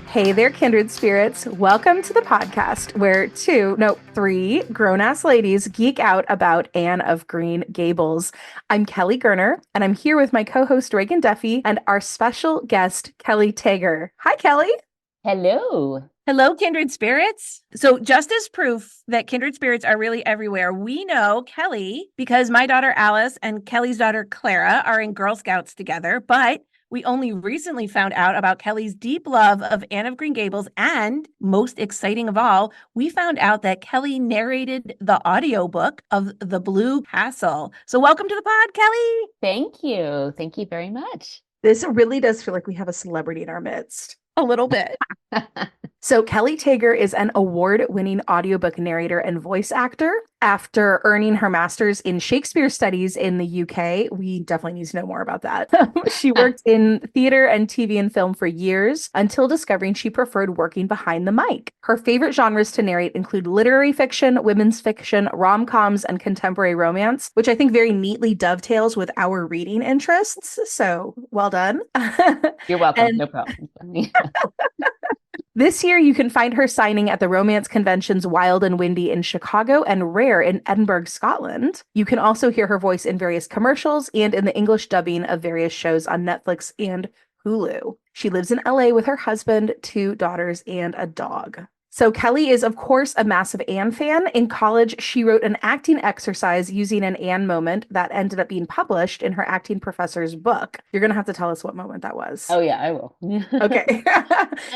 Hey there, kindred spirits. Welcome to the podcast where three grown-ass ladies geek out about Anne of Green Gables. I'm Kelli Gerner, and I'm here with my co-host Reagan Duffy and our special guest, Kelli Tager. Hi, Kelli. Hello. Hello, kindred spirits. So just as proof that kindred spirits are really everywhere, we know Kelli because my daughter Alice and Kelli's daughter Clara are in Girl Scouts together, but we only recently found out about Kelli's deep love of Anne of Green Gables, and most exciting of all, we found out that Kelli narrated the audiobook of The Blue Castle. So welcome to the pod, Kelli. Thank you. Thank you very much. This really does feel like we have a celebrity in our midst. A little bit. So Kelli Tager is an award-winning audiobook narrator and voice actor. After earning her master's in Shakespeare studies in the UK, we definitely need to know more about that. She worked in theater and TV and film for years until discovering she preferred working behind the mic. Her favorite genres to narrate include literary fiction, women's fiction, rom-coms, and contemporary romance, which I think very neatly dovetails with our reading interests. So well done. You're welcome. No problem. This year, you can find her signing at the romance conventions Wild and Windy in Chicago and Rare in Edinburgh, Scotland. You can also hear her voice in various commercials and in the English dubbing of various shows on Netflix and Hulu. She lives in LA with her husband, 2 daughters, and a dog. So Kelli is, of course, a massive Anne fan. In college, she wrote an acting exercise using an Anne moment that ended up being published in her acting professor's book. You're going to have to tell us what moment that was. Oh, yeah, I will. Okay.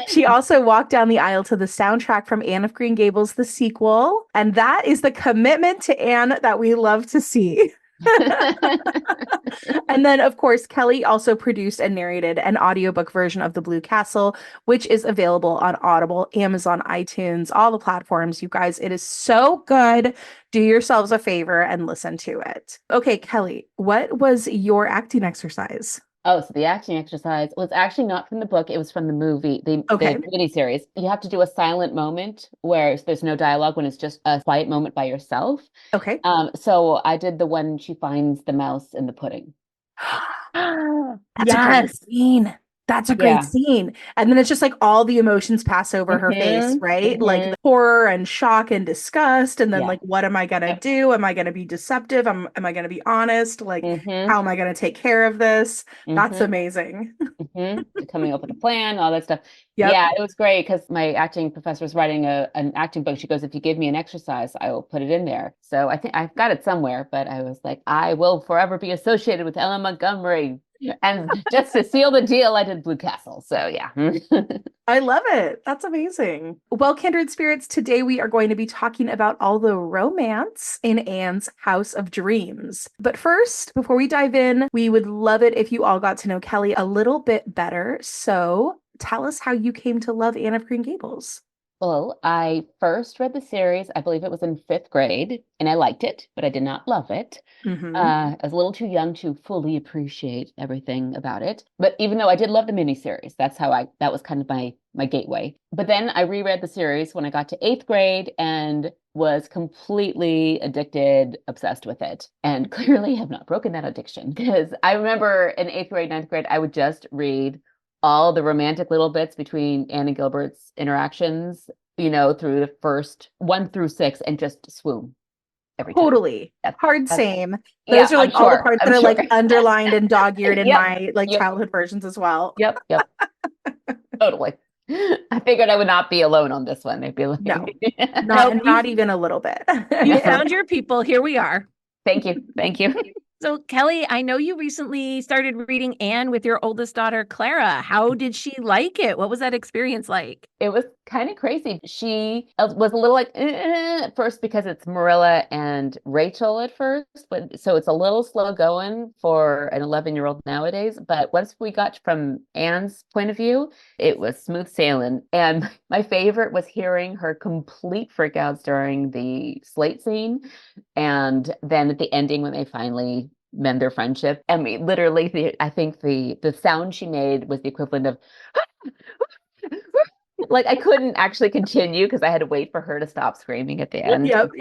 She also walked down the aisle to the soundtrack from Anne of Green Gables, the sequel. And that is the commitment to Anne that we love to see. And then, of course, Kelli also produced and narrated an audiobook version of The Blue Castle, which is available on Audible, Amazon, iTunes, all the platforms. You guys, it is so good. Do yourselves a favor and listen to it. Okay, Kelli, what was your acting exercise? Oh, so the acting exercise was actually not from the book. It was from the movie, the miniseries. You have to do a silent moment where there's no dialogue when it's just a quiet moment by yourself. Okay. So I did the one she finds the mouse in the pudding. That's a great scene. That's a great scene. And then it's just like all the emotions pass over her face, right? Like the horror and shock and disgust. And then like, what am I going to do? Am I going to be deceptive? Am I going to be honest? Like, how am I going to take care of this? That's amazing. Coming up with a plan, all that stuff. Yep. Yeah, it was great because my acting professor was writing an acting book. She goes, if you give me an exercise, I will put it in there. So I think I've got it somewhere, but I was like, I will forever be associated with LM Montgomery. And just to seal the deal, I did Blue Castle. So yeah. I love it. That's amazing. Well, kindred spirits, today we are going to be talking about all the romance in Anne's House of Dreams. But first, before we dive in, we would love it if you all got to know Kelli a little bit better. So tell us how you came to love Anne of Green Gables. Well, I first read the series, I believe it was in 5th grade, and I liked it, but I did not love it. I was a little too young to fully appreciate everything about it. But even though I did love the miniseries, that was kind of my gateway. But then I reread the series when I got to 8th grade and was completely addicted, obsessed with it, and clearly have not broken that addiction. Because I remember in 8th grade, 9th grade, I would just read all the romantic little bits between Anne and Gilbert's interactions, through the first 1 through 6 and just swoon every time. Totally. Hard same. Yeah, those are like all the parts that are like underlined and dog-eared in my childhood versions as well. Yep. Totally. I figured I would not be alone on this one. They'd be like, no, not even a little bit. You found your people. Here we are. Thank you. So, Kelli, I know you recently started reading Anne with your oldest daughter, Clara. How did she like it? What was that experience like? It was kind of crazy. She was a little like at first because it's Marilla and Rachel at first, but so it's a little slow going for an 11-year-old nowadays. But once we got from Anne's point of view, it was smooth sailing. And my favorite was hearing her complete freakouts during the slate scene, and then at the ending when they finally mend their friendship. I mean, literally, I think the sound she made was the equivalent of Like I couldn't actually continue because I had to wait for her to stop screaming at the end. Yep.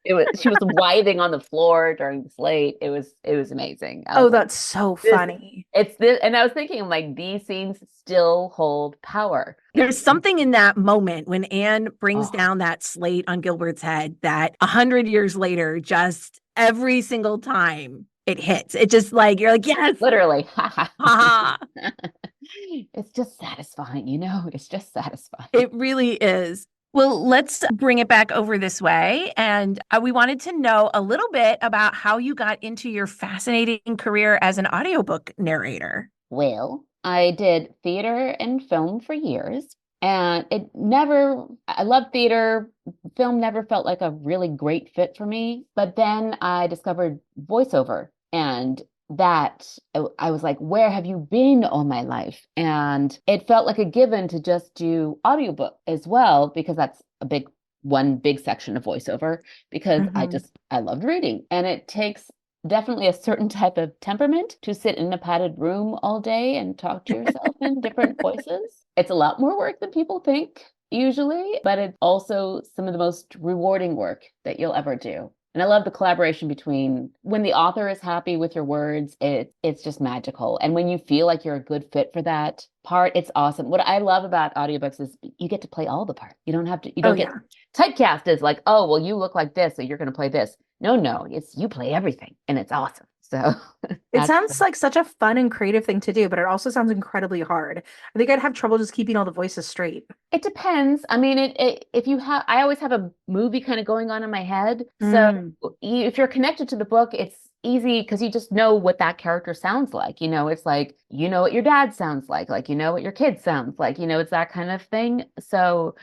She was writhing on the floor during the slate. It was amazing. Oh, that's so funny. It's this, and I was thinking, like, these scenes still hold power. There's something in that moment when Anne brings down that slate on Gilbert's head that 100 years later, just every single time it hits, it just like, you're like, yes, literally. It's It's just satisfying, it's just satisfying. It really is. Well, let's bring it back over this way. And we wanted to know a little bit about how you got into your fascinating career as an audiobook narrator. Well, I did theater and film for years, and I love theater. Film never felt like a really great fit for me. But then I discovered voiceover, and that I was like, where have you been all my life? And it felt like a given to just do audiobook as well, because that's one big section of voiceover, because I loved reading, and it takes definitely a certain type of temperament to sit in a padded room all day and talk to yourself in different voices. It's a lot more work than people think usually, but it's also some of the most rewarding work that you'll ever do. And I love the collaboration between when the author is happy with your words, it's just magical. And when you feel like you're a good fit for that part, it's awesome. What I love about audiobooks is you get to play all the parts. You don't get typecast as like, oh, well, you look like this, so you're going to play this. No, you play everything, and it's awesome. So it sounds like such a fun and creative thing to do, but it also sounds incredibly hard. I think I'd have trouble just keeping all the voices straight. It depends. I mean, I always have a movie kind of going on in my head. So if you're connected to the book, it's easy because you just know what that character sounds like. It's like, what your dad sounds like what your kid sounds like, it's that kind of thing. So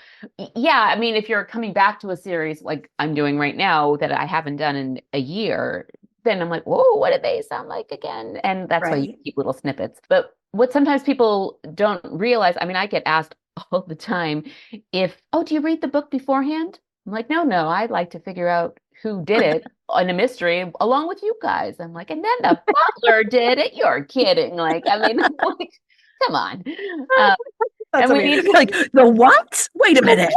yeah, I mean, if you're coming back to a series like I'm doing right now that I haven't done in a year, then I'm like, whoa, what do they sound like again? And that's why you keep little snippets. But what sometimes people don't realize, I mean, I get asked all the time do you read the book beforehand? I'm like, no, I like to figure out who did it in a mystery along with you guys. I'm like, and then the butler did it. You're kidding. Like, I mean, like, come on. And we need like the what? Wait a minute.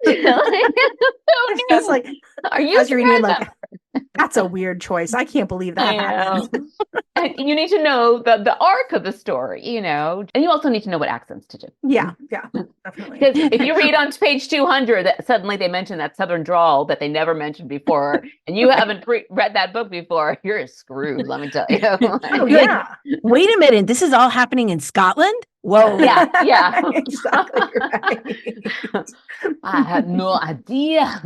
It's like, are you reading like, that's a weird choice. I can't believe that happened. And you need to know the arc of the story, and you also need to know what accents to do. Yeah, definitely. Because if you read on page 200 that suddenly they mention that Southern drawl that they never mentioned before, and you haven't read that book before, you're screwed, let me tell you. Like, wait a minute, this is all happening in Scotland? Whoa. Yeah. Exactly right. I had no idea.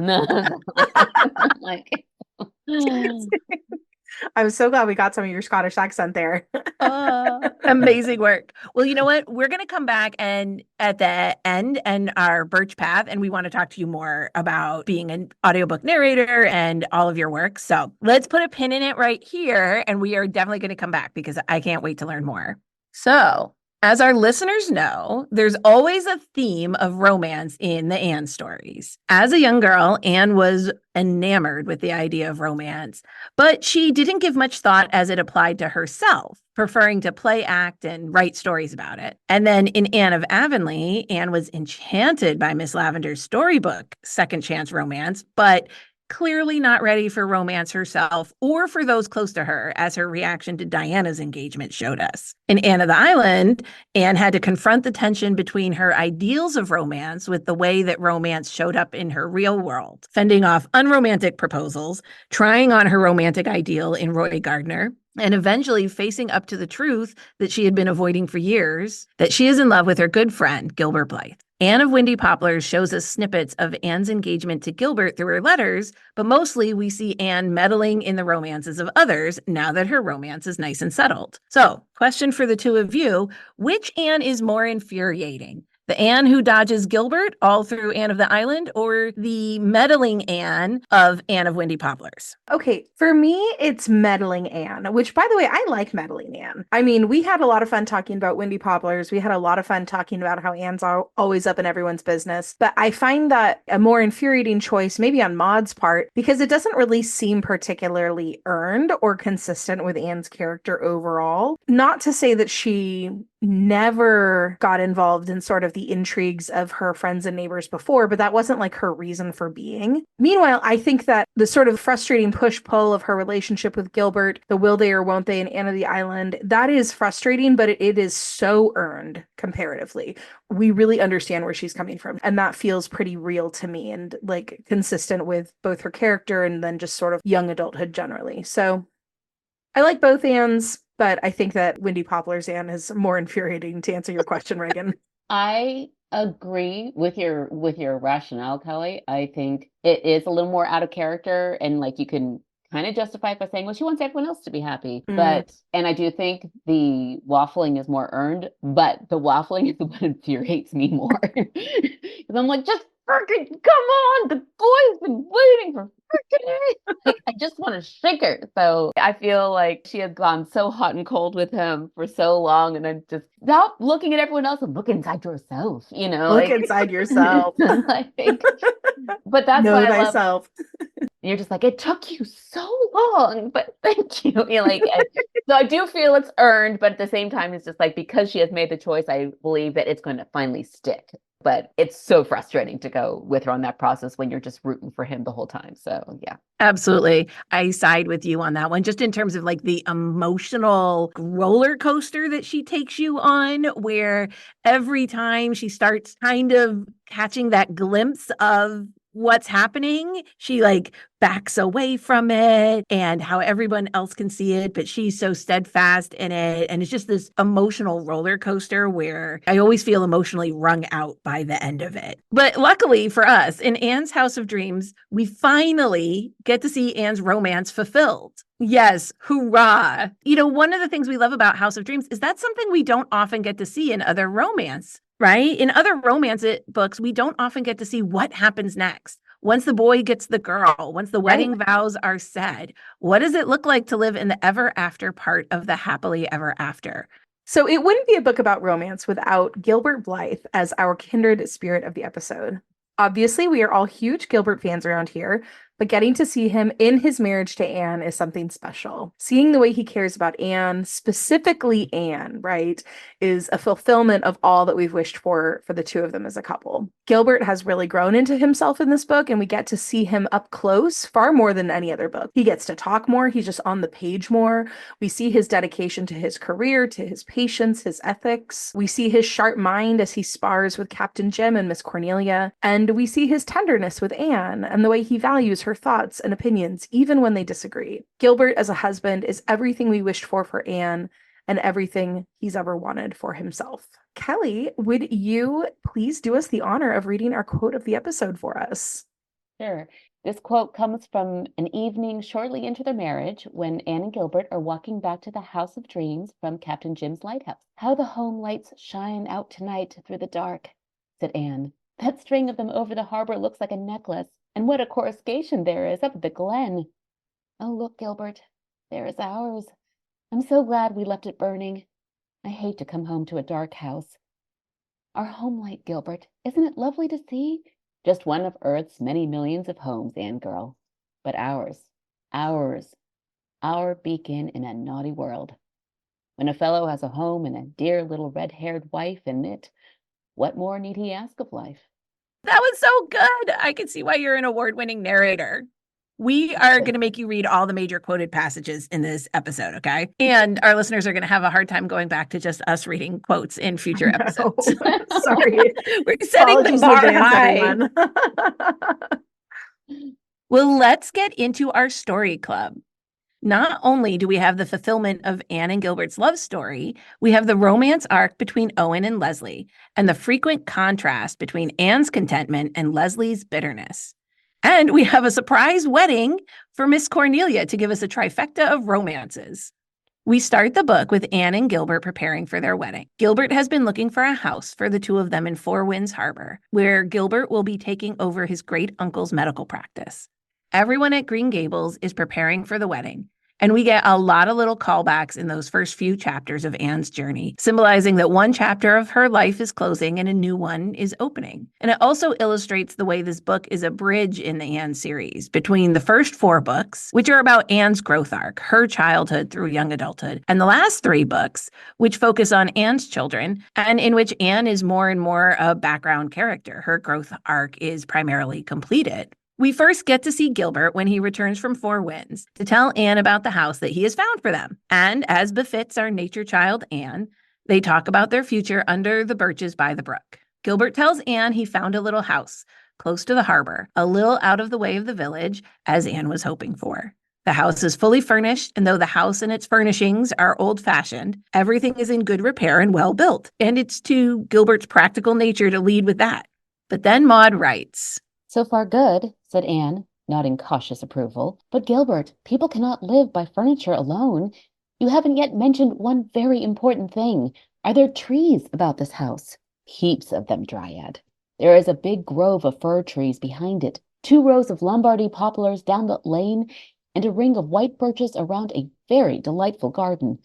Like, I'm so glad we got some of your Scottish accent there. Amazing work. Well, you know what? We're going to come back and at the end and our Birch Path, and we want to talk to you more about being an audiobook narrator and all of your work. So let's put a pin in it right here, and we are definitely going to come back because I can't wait to learn more. So, as our listeners know, there's always a theme of romance in the Anne stories. As a young girl, Anne was enamored with the idea of romance, but she didn't give much thought as it applied to herself, preferring to play act and write stories about it. And then in Anne of Avonlea, Anne was enchanted by Miss Lavender's storybook, Second Chance Romance, but clearly not ready for romance herself or for those close to her, as her reaction to Diana's engagement showed us. In Anne of the Island, Anne had to confront the tension between her ideals of romance with the way that romance showed up in her real world, fending off unromantic proposals, trying on her romantic ideal in Roy Gardner, and eventually facing up to the truth that she had been avoiding for years, that she is in love with her good friend, Gilbert Blythe. Anne of Windy Poplars shows us snippets of Anne's engagement to Gilbert through her letters, but mostly we see Anne meddling in the romances of others now that her romance is nice and settled. So, question for the two of you, which Anne is more infuriating? The Anne who dodges Gilbert all through Anne of the Island, or the meddling Anne of Anne of Windy Poplars? Okay, for me, it's meddling Anne, which, by the way, I like meddling Anne. I mean, we had a lot of fun talking about Windy Poplars. We had a lot of fun talking about how Anne's always up in everyone's business. But I find that a more infuriating choice, maybe on Maud's part, because it doesn't really seem particularly earned or consistent with Anne's character overall. Not to say that she never got involved in sort of the intrigues of her friends and neighbors before, but that wasn't like her reason for being. Meanwhile, I think that the sort of frustrating push-pull of her relationship with Gilbert, the will they or won't they in Anne of the Island, that is frustrating, but it is so earned comparatively. We really understand where she's coming from, and that feels pretty real to me and like consistent with both her character and then just sort of young adulthood generally. So I like both Annes, but I think that Wendy Poplar's Anne is more infuriating, to answer your question, Reagan. I agree with your rationale, Kelly. I think it is a little more out of character, and like you can kind of justify it by saying, well, she wants everyone else to be happy. But and I do think the waffling is more earned, but the waffling is what infuriates me more. Because I'm like, just freaking come on, the boy's been waiting for freaking like I just want to shake her. So I feel like she has gone so hot and cold with him for so long, and I'm just stop looking at everyone else and look inside yourself, Look inside yourself. like, but that's know why I love thyself. you're just like, it took you so long, but thank you. You're like, so I do feel it's earned, but at the same time, it's just like, because she has made the choice, I believe that it's going to finally stick. But it's so frustrating to go with her on that process when you're just rooting for him the whole time. So yeah. Absolutely. I side with you on that one, just in terms of like the emotional roller coaster that she takes you on, where every time she starts kind of catching that glimpse of what's happening, she like backs away from it and how everyone else can see it, but she's so steadfast in it. And it's just this emotional roller coaster where I always feel emotionally wrung out by the end of it. But luckily for us, in Anne's House of Dreams, we finally get to see Anne's romance fulfilled. Yes, hoorah. You know, one of the things we love about House of Dreams is that's something we don't often get to see in other romance. Right? In other romance books, we don't often get to see what happens next. Once the boy gets the girl, once the wedding vows are said, what does it look like to live in the ever after part of the happily ever after? So it wouldn't be a book about romance without Gilbert Blythe as our kindred spirit of the episode. Obviously, we are all huge Gilbert fans around here, but getting to see him in his marriage to Anne is something special. Seeing the way he cares about Anne, specifically Anne, right, is a fulfillment of all that we've wished for the two of them as a couple. Gilbert has really grown into himself in this book, and we get to see him up close far more than any other book. He gets to talk more. He's just on the page more. We see his dedication to his career, to his patience, his ethics. We see his sharp mind as he spars with Captain Jim and Miss Cornelia. And we see his tenderness with Anne and the way he values her thoughts and opinions, even when they disagree. Gilbert as a husband is everything we wished for Anne and everything he's ever wanted for himself. Kelly, would you please do us the honor of reading our quote of the episode for us? Sure. This quote comes from an evening shortly into their marriage when Anne and Gilbert are walking back to the House of Dreams from Captain Jim's lighthouse. How the home lights shine out tonight through the dark, said Anne. That string of them over the harbor looks like a necklace. And what a coruscation there is up at the glen. Oh, look, Gilbert, there is ours. I'm so glad we left it burning. I hate to come home to a dark house. Our home light, Gilbert, isn't it lovely to see? Just one of Earth's many millions of homes, Anne girl. But ours, our beacon in a naughty world. When a fellow has a home and a dear little red-haired wife in it, what more need he ask of life? That was so good. I can see why you're an award-winning narrator. We are going to make you read all the major quoted passages in this episode, okay? And our listeners are going to have a hard time going back to just us reading quotes in future episodes. Sorry. We're setting Apologies the bar in advance, high. Everyone. Well, let's get into our story club. Not only do we have the fulfillment of Anne and Gilbert's love story, we have the romance arc between Owen and Leslie, and the frequent contrast between Anne's contentment and Leslie's bitterness. And we have a surprise wedding for Miss Cornelia to give us a trifecta of romances. We start the book with Anne and Gilbert preparing for their wedding. Gilbert has been looking for a house for the two of them in Four Winds Harbor, where Gilbert will be taking over his great uncle's medical practice. Everyone at Green Gables is preparing for the wedding, And we get a lot of little callbacks in those first few chapters of Anne's journey, symbolizing that one chapter of her life is closing and a new one is opening. And it also illustrates the way this book is a bridge in the Anne series between the first 4 books, which are about Anne's growth arc, her childhood through young adulthood, and the last 3 books, which focus on Anne's children, and in which Anne is more and more a background character. Her growth arc is primarily completed. We first get to see Gilbert when he returns from 4 Winds to tell Anne about the house that he has found for them. And as befits our nature child Anne, they talk about their future under the birches by the brook. Gilbert tells Anne he found a little house close to the harbor, a little out of the way of the village, as Anne was hoping for. The house is fully furnished, and though the house and its furnishings are old-fashioned, everything is in good repair and well built. And it's to Gilbert's practical nature to lead with that. But then Maud writes, "So far good," said Anne, nodding cautious approval. "But Gilbert, people cannot live by furniture alone. You haven't yet mentioned one very important thing. Are there trees about this house?" "Heaps of them, Dryad. There is a big grove of fir trees behind it, 2 rows of Lombardy poplars down the lane, and a ring of white birches around a very delightful garden.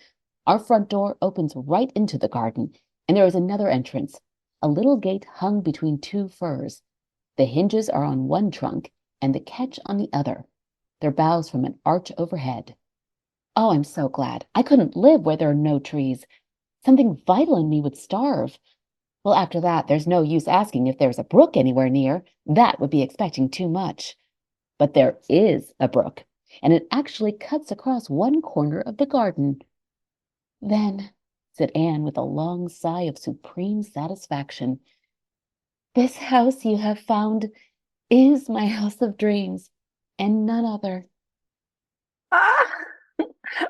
Our front door opens right into the garden, and there is another entrance, a little gate hung between 2 firs. The hinges are on one trunk and the catch on the other. Their boughs from an arch overhead. Oh, I'm so glad. I couldn't live where there are no trees. Something vital in me would starve. Well, after that, there's no use asking if there's a brook anywhere near. That would be expecting too much. But there is a brook, and it actually cuts across one corner of the garden." "Then," said Anne with a long sigh of supreme satisfaction, "this house you have found is my house of dreams, and none other." Ah!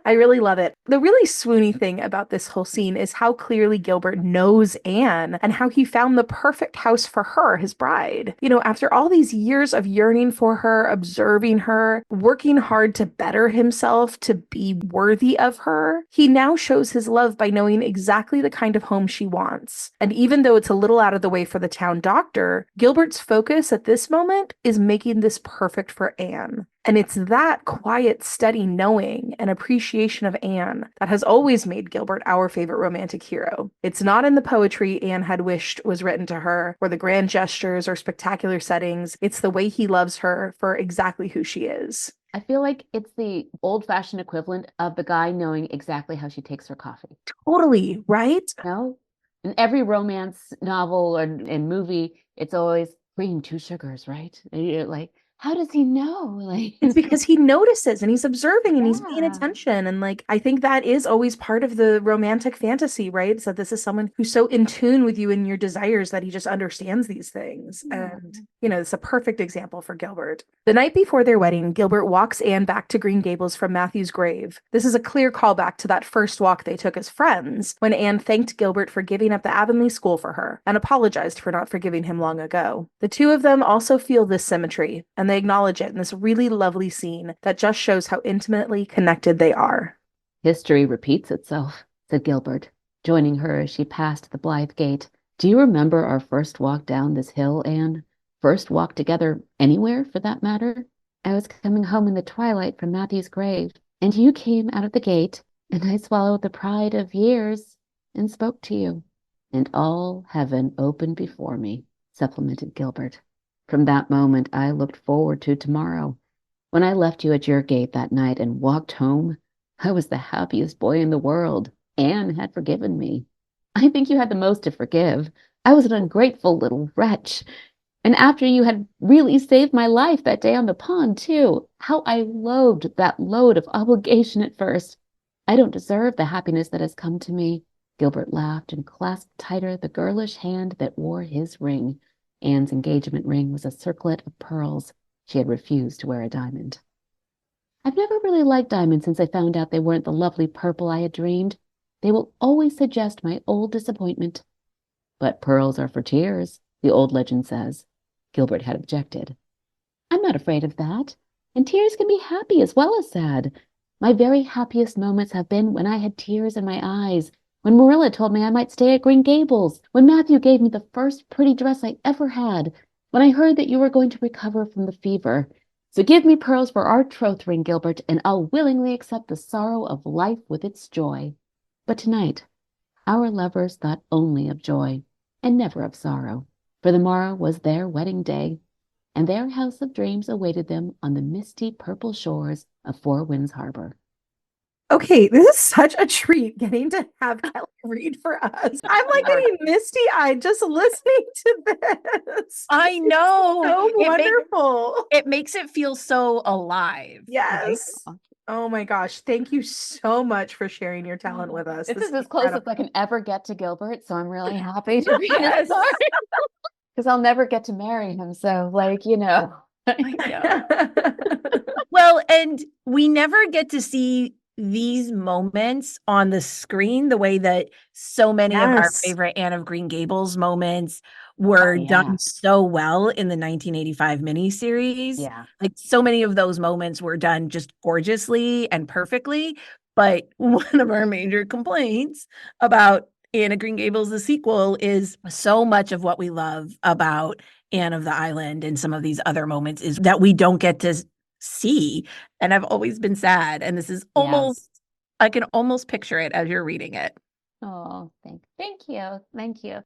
I really love it. The really swoony thing about this whole scene is how clearly Gilbert knows Anne and how he found the perfect house for her, his bride. You know, after all these years of yearning for her, observing her, working hard to better himself, to be worthy of her, he now shows his love by knowing exactly the kind of home she wants. And even though it's a little out of the way for the town doctor, Gilbert's focus at this moment is making this perfect for Anne. And it's that quiet, steady knowing and appreciation of Anne that has always made Gilbert our favorite romantic hero. It's not in the poetry Anne had wished was written to her, or the grand gestures or spectacular settings. It's the way he loves her for exactly who she is. I feel like it's the old-fashioned equivalent of the guy knowing exactly how she takes her coffee. Totally, right? No? In every romance novel or and movie, it's always cream, 2 sugars, right? And you're like, how does he know? Like, It's because he notices and he's observing and he's paying Yeah. attention. And like, I think that is always part of the romantic fantasy, right? So this is someone who's so in tune with you and your desires that he just understands these things. Yeah. And, you know, it's a perfect example for Gilbert. The night before their wedding, Gilbert walks Anne back to Green Gables from Matthew's grave. This is a clear callback to that first walk they took as friends, when Anne thanked Gilbert for giving up the Avonlea school for her and apologized for not forgiving him long ago. The two of them also feel this symmetry, and they acknowledge it in this really lovely scene that just shows how intimately connected they are. "History repeats itself," said Gilbert, joining her as she passed the Blythe gate. "Do you remember our first walk down this hill, Anne? First walk together anywhere, for that matter? I was coming home in the twilight from Matthew's grave, and you came out of the gate, and I swallowed the pride of years and spoke to you. And all heaven opened before me," supplemented Gilbert. "From that moment, I looked forward to tomorrow. When I left you at your gate that night and walked home, I was the happiest boy in the world. Anne had forgiven me. I think you had the most to forgive. I was an ungrateful little wretch. And after you had really saved my life that day on the pond, too, how I loathed that load of obligation at first. I don't deserve the happiness that has come to me." Gilbert laughed and clasped tighter the girlish hand that wore his ring. Anne's engagement ring was a circlet of pearls. She had refused to wear a diamond. "I've never really liked diamonds since I found out they weren't the lovely purple I had dreamed. They will always suggest my old disappointment." "But pearls are for tears, the old legend says," Gilbert had objected. "I'm not afraid of that. And tears can be happy as well as sad. My very happiest moments have been when I had tears in my eyes, when Marilla told me I might stay at Green Gables, when Matthew gave me the first pretty dress I ever had, when I heard that you were going to recover from the fever. So give me pearls for our troth ring, Gilbert, and I'll willingly accept the sorrow of life with its joy. But tonight, our lovers thought only of joy, and never of sorrow, for the morrow was their wedding day, and their house of dreams awaited them on the misty purple shores of Four Winds Harbor. Okay, this is such a treat getting to have Kelly read for us. I'm like getting misty-eyed just listening to this. I know. So wonderful. It makes it feel so alive. Yes. Right? Oh my gosh. Thank you so much for sharing your talent with us. This is as close as I can ever get to Gilbert, so I'm really happy to read his story. Because I'll never get to marry him, so Well, and we never get to see these moments on the screen the way that so many of our favorite Anne of Green Gables moments were done so well in the 1985 miniseries. Yeah. Like so many of those moments were done just gorgeously and perfectly. But one of our major complaints about Anne of Green Gables, the sequel, is so much of what we love about Anne of the Island and some of these other moments is that we don't get to see. And I've always been sad. And this is almost, I can almost picture it as you're reading it. Oh, thank you. Thank you.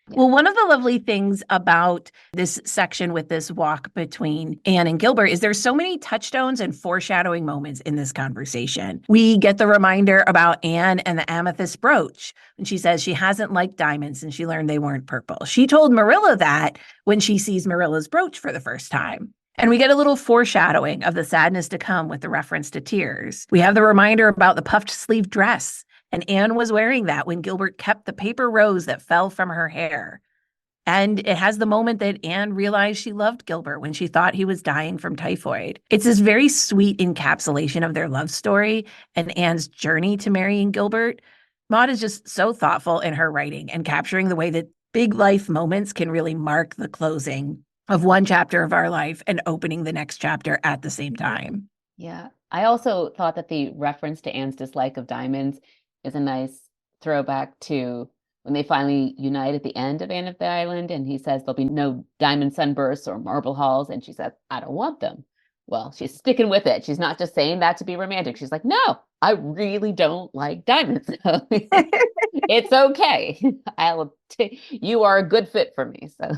Yeah. Well, one of the lovely things about this section with this walk between Anne and Gilbert is there's so many touchstones and foreshadowing moments in this conversation. We get the reminder about Anne and the amethyst brooch when she says she hasn't liked diamonds and she learned they weren't purple. She told Marilla that when she sees Marilla's brooch for the first time. And we get a little foreshadowing of the sadness to come with the reference to tears. We have the reminder about the puffed sleeve dress. And Anne was wearing that when Gilbert kept the paper rose that fell from her hair. And it has the moment that Anne realized she loved Gilbert when she thought he was dying from typhoid. It's this very sweet encapsulation of their love story and Anne's journey to marrying Gilbert. Maud is just so thoughtful in her writing and capturing the way that big life moments can really mark the closing of one chapter of our life and opening the next chapter at the same time. Yeah. I also thought that the reference to Anne's dislike of diamonds is a nice throwback to when they finally unite at the end of Anne of the Island, and he says there'll be no diamond sunbursts or marble halls, and she says, I don't want them. Well, she's sticking with it. She's not just saying that to be romantic. She's like, no, I really don't like diamonds. It's okay. You are a good fit for me. So,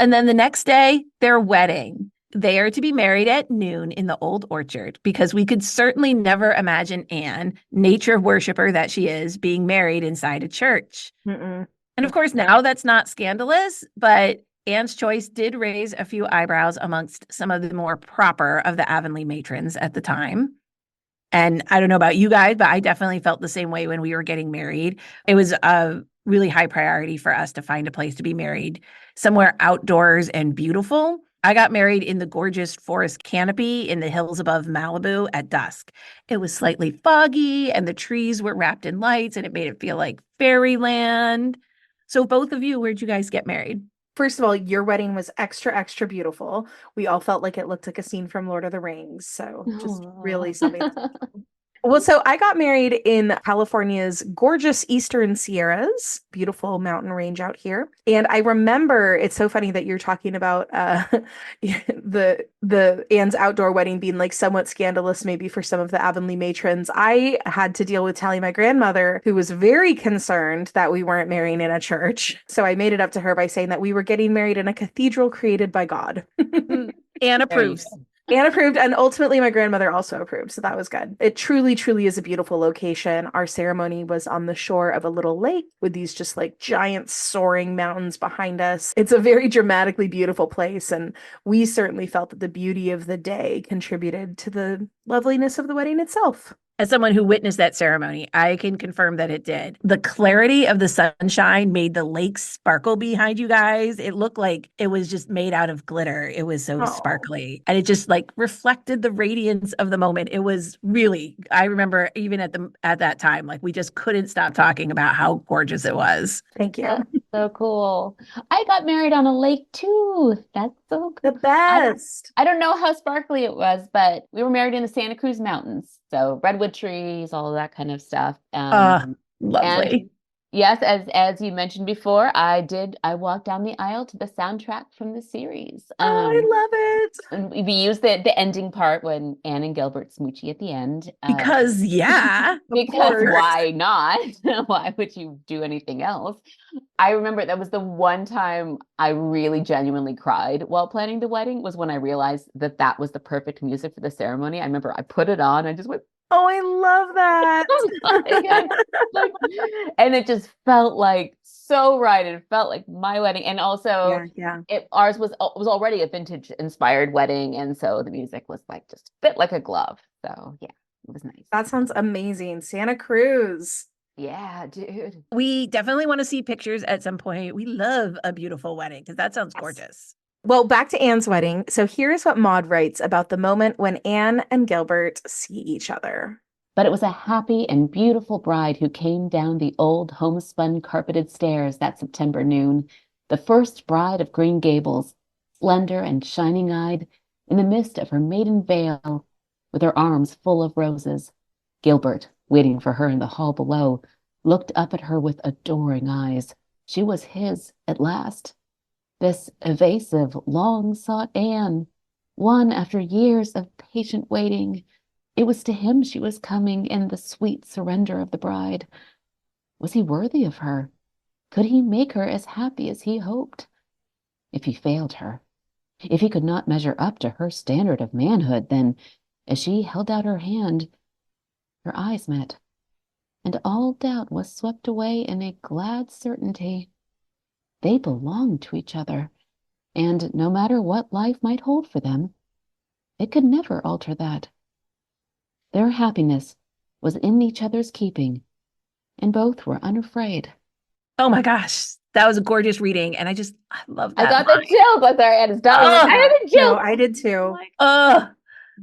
and then the next day, their wedding. They are to be married at noon in the old orchard because we could certainly never imagine Anne, nature worshiper that she is, being married inside a church. And of course, now that's not scandalous, but Anne's choice did raise a few eyebrows amongst some of the more proper of the Avonlea matrons at the time. And I don't know about you guys, but I definitely felt the same way when we were getting married. It was a really high priority for us to find a place to be married, somewhere outdoors and beautiful. I got married in the gorgeous forest canopy in the hills above Malibu at dusk. It was slightly foggy and the trees were wrapped in lights and it made it feel like fairyland. So both of you, where'd you guys get married? First of all, your wedding was extra, extra beautiful. We all felt like it looked like a scene from Lord of the Rings. So just really something. Well, so I got married in California's gorgeous Eastern Sierras, beautiful mountain range out here. And I remember, it's so funny that you're talking about the Anne's outdoor wedding being like somewhat scandalous, maybe for some of the Avonlea matrons. I had to deal with Tally, my grandmother, who was very concerned that we weren't marrying in a church. So I made it up to her by saying that we were getting married in a cathedral created by God. Anne approves. Anne approved, and ultimately my grandmother also approved, so that was good. It truly, truly is a beautiful location. Our ceremony was on the shore of a little lake with these just like giant soaring mountains behind us. It's a very dramatically beautiful place, and we certainly felt that the beauty of the day contributed to the loveliness of the wedding itself. As someone who witnessed that ceremony, I can confirm that it did. The clarity of the sunshine made the lake sparkle behind you guys. It looked like it was just made out of glitter. It was so sparkly. And it just like reflected the radiance of the moment. It was really, I remember even at that time, like we just couldn't stop talking about how gorgeous it was. Thank you. That's so cool. I got married on a lake too. That's so cool. The best. I don't know how sparkly it was, but we were married in the Santa Cruz Mountains. So redwood trees, all of that kind of stuff. Lovely. Yes, as you mentioned before, I walked down the aisle to the soundtrack from the series. Oh, I love it. And we used the ending part when Anne and Gilbert smoochy at the end. Because, yeah. Because course. why not? Why would you do anything else? I remember that was the one time I really genuinely cried while planning the wedding, was when I realized that that was the perfect music for the ceremony. I remember I put it on, I just went, Oh, I love that. like, and it just felt like so right. It felt like my wedding. And also Yeah. ours was already a vintage inspired wedding. And so the music was like just fit like a glove. So yeah, it was nice. That sounds amazing. Santa Cruz. Yeah, dude. We definitely want to see pictures at some point. We love a beautiful wedding because that sounds gorgeous. Well, back to Anne's wedding. So here's what Maud writes about the moment when Anne and Gilbert see each other. But it was a happy and beautiful bride who came down the old homespun carpeted stairs that September noon, the first bride of Green Gables, slender and shining-eyed, in the mist of her maiden veil, with her arms full of roses. Gilbert, waiting for her in the hall below, looked up at her with adoring eyes. She was his at last. This evasive, long-sought Anne, won after years of patient waiting. It was to him she was coming in the sweet surrender of the bride. Was he worthy of her? Could he make her as happy as he hoped? If he failed her, if he could not measure up to her standard of manhood, then, as she held out her hand, her eyes met, and all doubt was swept away in a glad certainty. They belonged to each other, and no matter what life might hold for them, it could never alter that. Their happiness was in each other's keeping, and both were unafraid. Oh my gosh. That was a gorgeous reading. And I love that. I got the chills. I'm sorry, Anne, stop. Oh, I had the chills. No, I did too.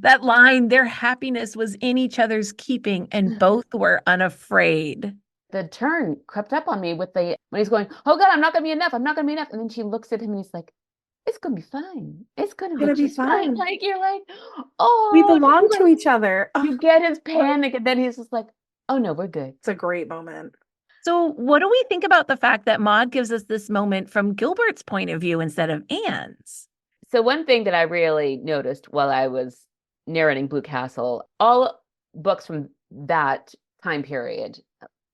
That line, their happiness was in each other's keeping, and both were unafraid. The turn crept up on me when he's going, oh God, I'm not gonna be enough. I'm not gonna be enough. And then she looks at him and he's like, it's gonna be fine. It's gonna be just fine. Like, you're like, oh, we belong to each other. You get his panic, and then he's just like, oh no, we're good. It's a great moment. So what do we think about the fact that Maud gives us this moment from Gilbert's point of view instead of Anne's? So one thing that I really noticed while I was narrating Blue Castle, all books from that time period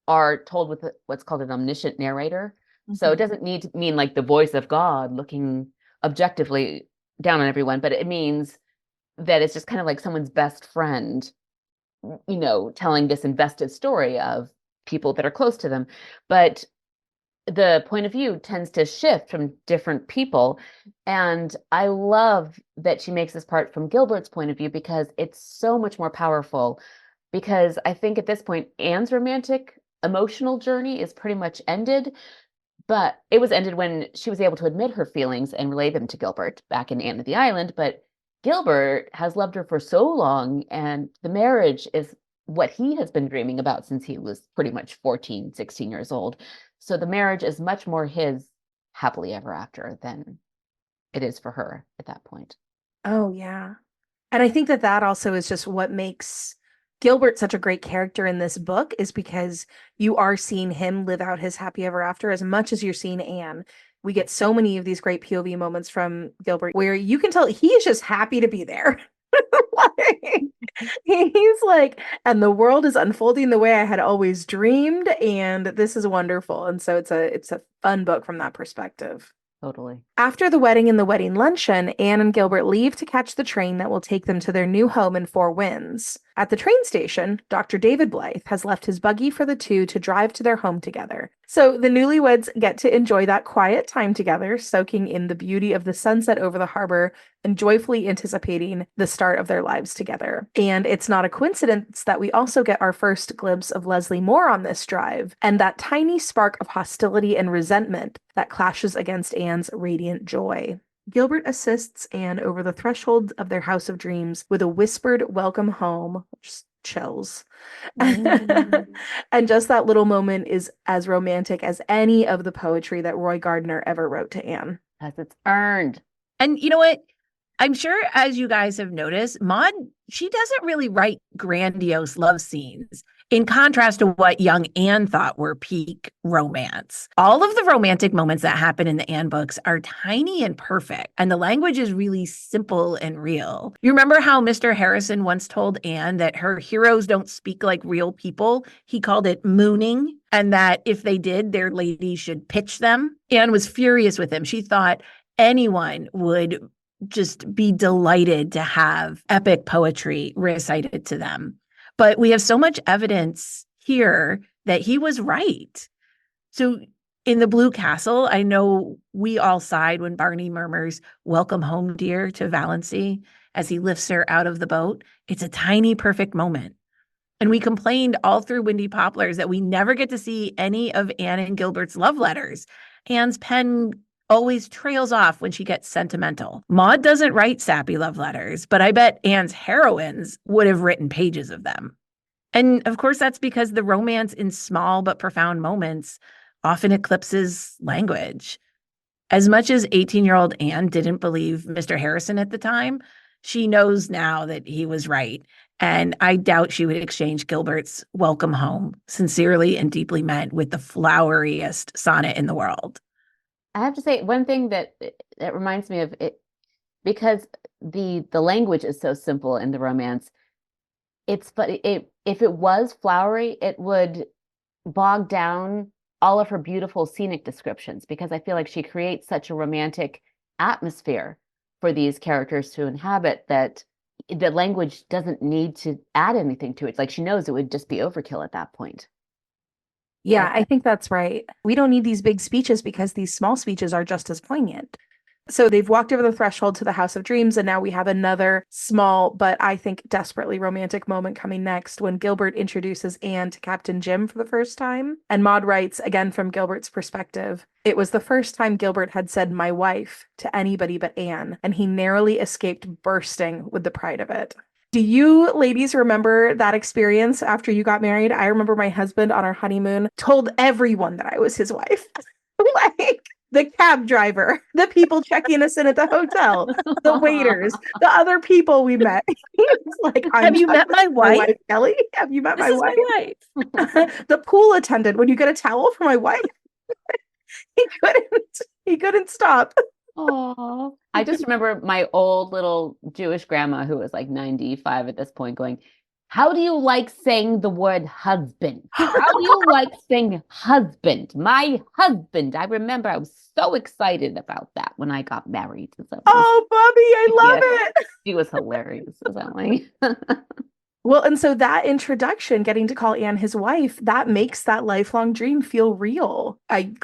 are told with what's called an omniscient narrator. Mm-hmm. So it doesn't need to mean like the voice of God looking objectively down on everyone, but it means that it's just kind of like someone's best friend, you know, telling this invested story of people that are close to them. But the point of view tends to shift from different people. And I love that she makes this part from Gilbert's point of view, because it's so much more powerful. Because I think at this point, Anne's romantic emotional journey is pretty much ended, but it was ended when she was able to admit her feelings and relay them to Gilbert back in Anne of the Island. But Gilbert has loved her for so long, and the marriage is what he has been dreaming about since he was pretty much 14, 16 years old. So the marriage is much more his happily ever after than it is for her at that point. Oh, yeah. And I think that also is just what makes Gilbert such a great character in this book, is because you are seeing him live out his happy ever after as much as you're seeing Anne. We get so many of these great POV moments from Gilbert where you can tell he is just happy to be there. Like, he's like, and the world is unfolding the way I had always dreamed, and this is wonderful. And so it's a fun book from that perspective. Totally. After the wedding and the wedding luncheon, Anne and Gilbert leave to catch the train that will take them to their new home in Four Winds. At the train station, Dr. David Blythe has left his buggy for the two to drive to their home together. So the newlyweds get to enjoy that quiet time together, soaking in the beauty of the sunset over the harbor and joyfully anticipating the start of their lives together. And it's not a coincidence that we also get our first glimpse of Leslie Moore on this drive, and that tiny spark of hostility and resentment that clashes against Anne's radiant joy. Gilbert assists Anne over the threshold of their house of dreams with a whispered welcome home, which chills. And just that little moment is as romantic as any of the poetry that Roy Gardner ever wrote to Anne. As it's earned. And you know what? I'm sure, as you guys have noticed, Maud, she doesn't really write grandiose love scenes. in contrast to what young Anne thought were peak romance. All of the romantic moments that happen in the Anne books are tiny and perfect, and the language is really simple and real. You remember how Mr. Harrison once told Anne that her heroes don't speak like real people? He called it mooning, and that if they did, their lady should pitch them. Anne was furious with him. She thought anyone would just be delighted to have epic poetry recited to them. But we have so much evidence here that he was right. So in the Blue Castle, I know we all sighed when Barney murmurs, "Welcome home, dear," to Valancy as he lifts her out of the boat. It's a tiny, perfect moment. And we complained all through Windy Poplars that we never get to see any of Anne and Gilbert's love letters. Anne's pen always trails off when she gets sentimental. Maud doesn't write sappy love letters, but I bet Anne's heroines would have written pages of them. And of course, that's because the romance in small but profound moments often eclipses language. As much as 18-year-old Anne didn't believe Mr. Harrison at the time, she knows now that he was right. And I doubt she would exchange Gilbert's "welcome home," sincerely and deeply meant, with the floweriest sonnet in the world. I have to say one thing that reminds me of it, because the language is so simple in the romance. But if it was flowery, it would bog down all of her beautiful scenic descriptions, because I feel like she creates such a romantic atmosphere for these characters to inhabit that the language doesn't need to add anything to it. Like, she knows it would just be overkill at that point. Yeah, I think that's right. We don't need these big speeches because these small speeches are just as poignant. So they've walked over the threshold to the House of Dreams, and now we have another small, but I think desperately romantic moment coming next when Gilbert introduces Anne to Captain Jim for the first time. And Maud writes, again from Gilbert's perspective, "It was the first time Gilbert had said 'my wife' to anybody but Anne, and he narrowly escaped bursting with the pride of it." Do you ladies remember that experience after you got married? I remember my husband on our honeymoon told everyone that I was his wife. Like, the cab driver, the people checking us in at the hotel, the waiters, the other people we met. He's like, "Have you met my wife? Kelli? Have you met This my is wife?" my wife. The pool attendant, "When you get a towel for my wife?" He couldn't stop. Oh, I just remember my old little Jewish grandma, who was like 95 at this point, going, "How do you like saying the word husband? How do you like saying husband? My husband." I remember I was so excited about that when I got married to somebody. Oh, Bobby, I love it. She was hilarious. Like... Well, and so that introduction, getting to call Anne his wife, that makes that lifelong dream feel real. I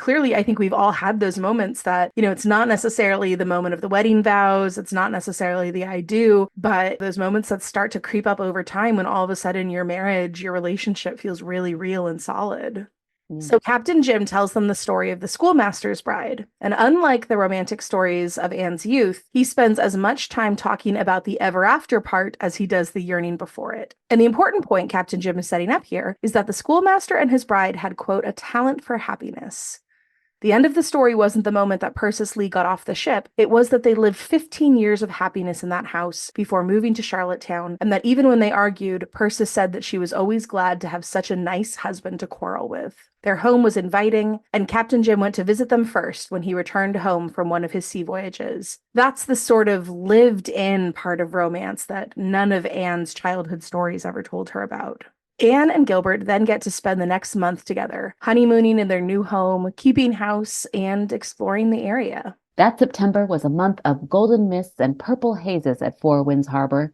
think we've all had those moments that, it's not necessarily the moment of the wedding vows, it's not necessarily the "I do," but those moments that start to creep up over time when all of a sudden your marriage, your relationship feels really real and solid. So Captain Jim tells them the story of the schoolmaster's bride. And unlike the romantic stories of Anne's youth, he spends as much time talking about the ever after part as he does the yearning before it. And the important point Captain Jim is setting up here is that the schoolmaster and his bride had, quote, "a talent for happiness." The end of the story wasn't the moment that Persis Lee got off the ship. It was that they lived 15 years of happiness in that house before moving to Charlottetown, and that even when they argued, Persis said that she was always glad to have such a nice husband to quarrel with. Their home was inviting, and Captain Jim went to visit them first when he returned home from one of his sea voyages. That's the sort of lived-in part of romance that none of Anne's childhood stories ever told her about. Anne and Gilbert then get to spend the next month together, honeymooning in their new home, keeping house, and exploring the area. That September was a month of golden mists and purple hazes at Four Winds Harbor,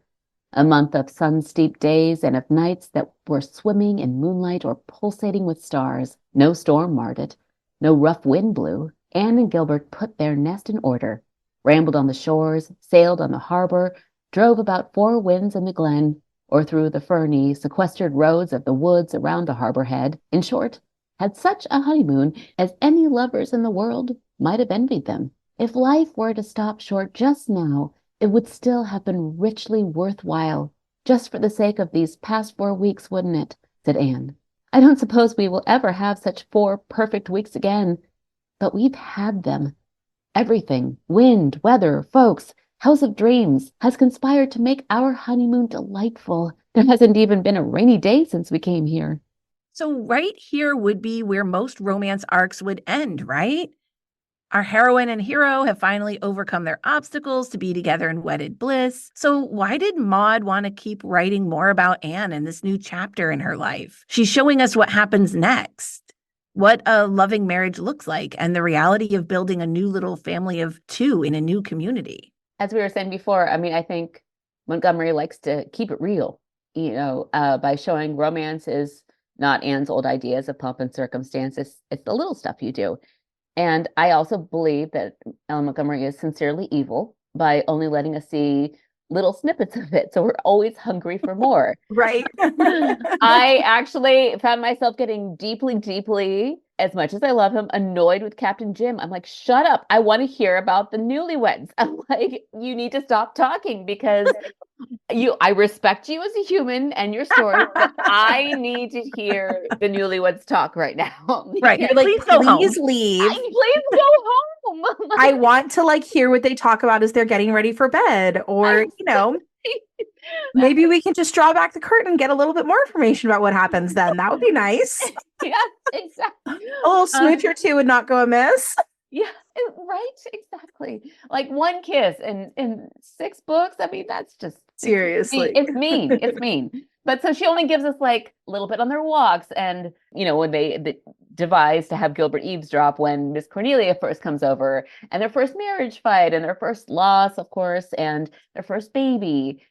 a month of sun-steeped days and of nights that were swimming in moonlight or pulsating with stars. No storm marred it. No rough wind blew. Anne and Gilbert put their nest in order, rambled on the shores, sailed on the harbor, drove about Four Winds in the glen, or through the ferny, sequestered roads of the woods around the harbor head. In short, had such a honeymoon as any lovers in the world might have envied them. If life were to stop short just now, it would still have been richly worthwhile, just for the sake of these past 4 weeks, wouldn't it? Said Anne. I don't suppose we will ever have such 4 perfect weeks again, but we've had them. Everything, wind, weather, folks, House of Dreams, has conspired to make our honeymoon delightful. There hasn't even been a rainy day since we came here. So right here would be where most romance arcs would end, right? Our heroine and hero have finally overcome their obstacles to be together in wedded bliss. So why did Maud want to keep writing more about Anne in this new chapter in her life? She's showing us what happens next, what a loving marriage looks like, and the reality of building a new little family of two in a new community. As we were saying before, I mean, I think Montgomery likes to keep it real, by showing romance is not Anne's old ideas of pomp and circumstance. It's the little stuff you do. And I also believe that LM Montgomery is sincerely evil by only letting us see little snippets of it. So we're always hungry for more. Right. I actually found myself getting deeply, deeply, as much as I love him, annoyed with Captain Jim. I'm like, shut up. I want to hear about the newlyweds. I'm like, you need to stop talking because I respect you as a human and your story, but I need to hear the newlyweds talk right now. Right. You're like, Please go home. please leave. Please go home. I want to hear what they talk about as they're getting ready for bed, or maybe we can just draw back the curtain and get a little bit more information about what happens then. That would be nice. Yes, exactly. A little smooch or two would not go amiss. Yeah, right, exactly. Like one kiss in 6 books. I mean, that's just seriously. It's mean. It's mean. But so she only gives us like a little bit on their walks, and when they devise to have Gilbert eavesdrop when Miss Cornelia first comes over, and their first marriage fight, and their first loss, of course, and their first baby.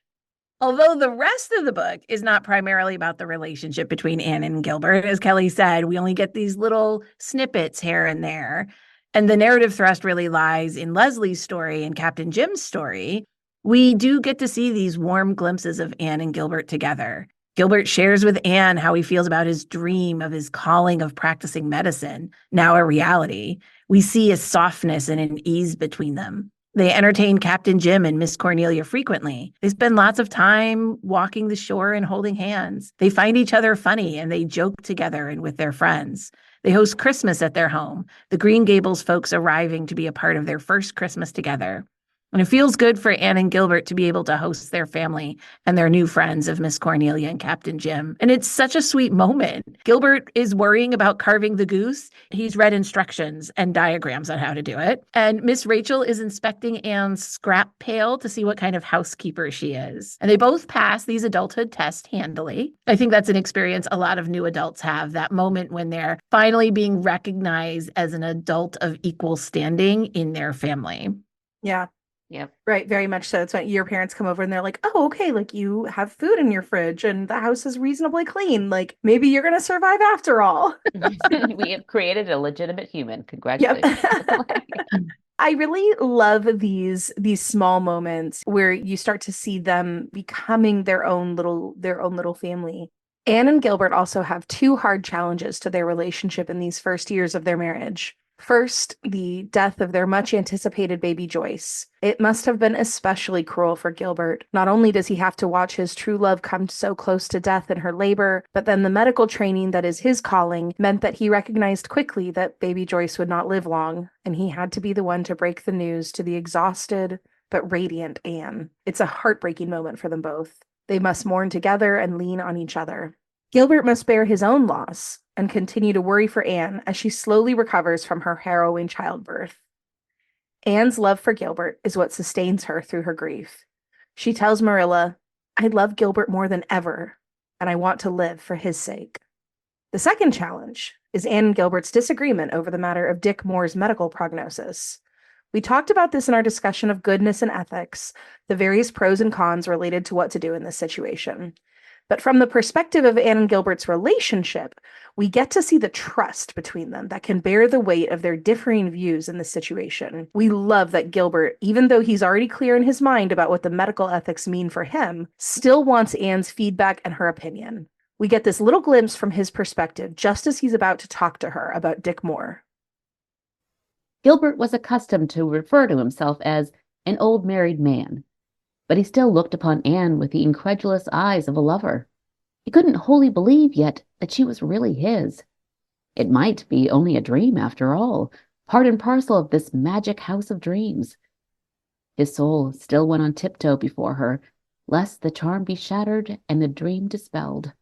Although the rest of the book is not primarily about the relationship between Anne and Gilbert, as Kelly said, we only get these little snippets here and there. And the narrative thrust really lies in Leslie's story and Captain Jim's story. We do get to see these warm glimpses of Anne and Gilbert together. Gilbert shares with Anne how he feels about his dream of his calling of practicing medicine, now a reality. We see a softness and an ease between them. They entertain Captain Jim and Miss Cornelia frequently. They spend lots of time walking the shore and holding hands. They find each other funny and they joke together and with their friends. They host Christmas at their home, the Green Gables folks arriving to be a part of their first Christmas together. And it feels good for Anne and Gilbert to be able to host their family and their new friends of Miss Cornelia and Captain Jim. And it's such a sweet moment. Gilbert is worrying about carving the goose. He's read instructions and diagrams on how to do it. And Miss Rachel is inspecting Anne's scrap pail to see what kind of housekeeper she is. And they both pass these adulthood tests handily. I think that's an experience a lot of new adults have, that moment when they're finally being recognized as an adult of equal standing in their family. Yeah. Yep. Right. Very much so. It's when your parents come over and they're like, oh, okay, like you have food in your fridge and the house is reasonably clean. Like maybe you're going to survive after all. We have created a legitimate human. Congratulations. Yep. I really love these small moments where you start to see them becoming their own little family. Anne and Gilbert also have 2 hard challenges to their relationship in these first years of their marriage. First, the death of their much anticipated baby Joyce. It must have been especially cruel for Gilbert. Not only does he have to watch his true love come so close to death in her labor, but then the medical training that is his calling meant that he recognized quickly that baby Joyce would not live long, and he had to be the one to break the news to the exhausted but radiant Anne. It's a heartbreaking moment for them both. They must mourn together and lean on each other. Gilbert must bear his own loss and continue to worry for Anne as she slowly recovers from her harrowing childbirth. Anne's love for Gilbert is what sustains her through her grief. She tells Marilla, I love Gilbert more than ever, and I want to live for his sake. The second challenge is Anne and Gilbert's disagreement over the matter of Dick Moore's medical prognosis. We talked about this in our discussion of goodness and ethics, the various pros and cons related to what to do in this situation. But from the perspective of Anne and Gilbert's relationship, we get to see the trust between them that can bear the weight of their differing views in this situation. We love that Gilbert, even though he's already clear in his mind about what the medical ethics mean for him, still wants Anne's feedback and her opinion. We get this little glimpse from his perspective just as he's about to talk to her about Dick Moore. Gilbert was accustomed to refer to himself as an old married man, but he still looked upon Anne with the incredulous eyes of a lover. He couldn't wholly believe yet that she was really his. It might be only a dream after all, part and parcel of this magic house of dreams. His soul still went on tiptoe before her, lest the charm be shattered and the dream dispelled.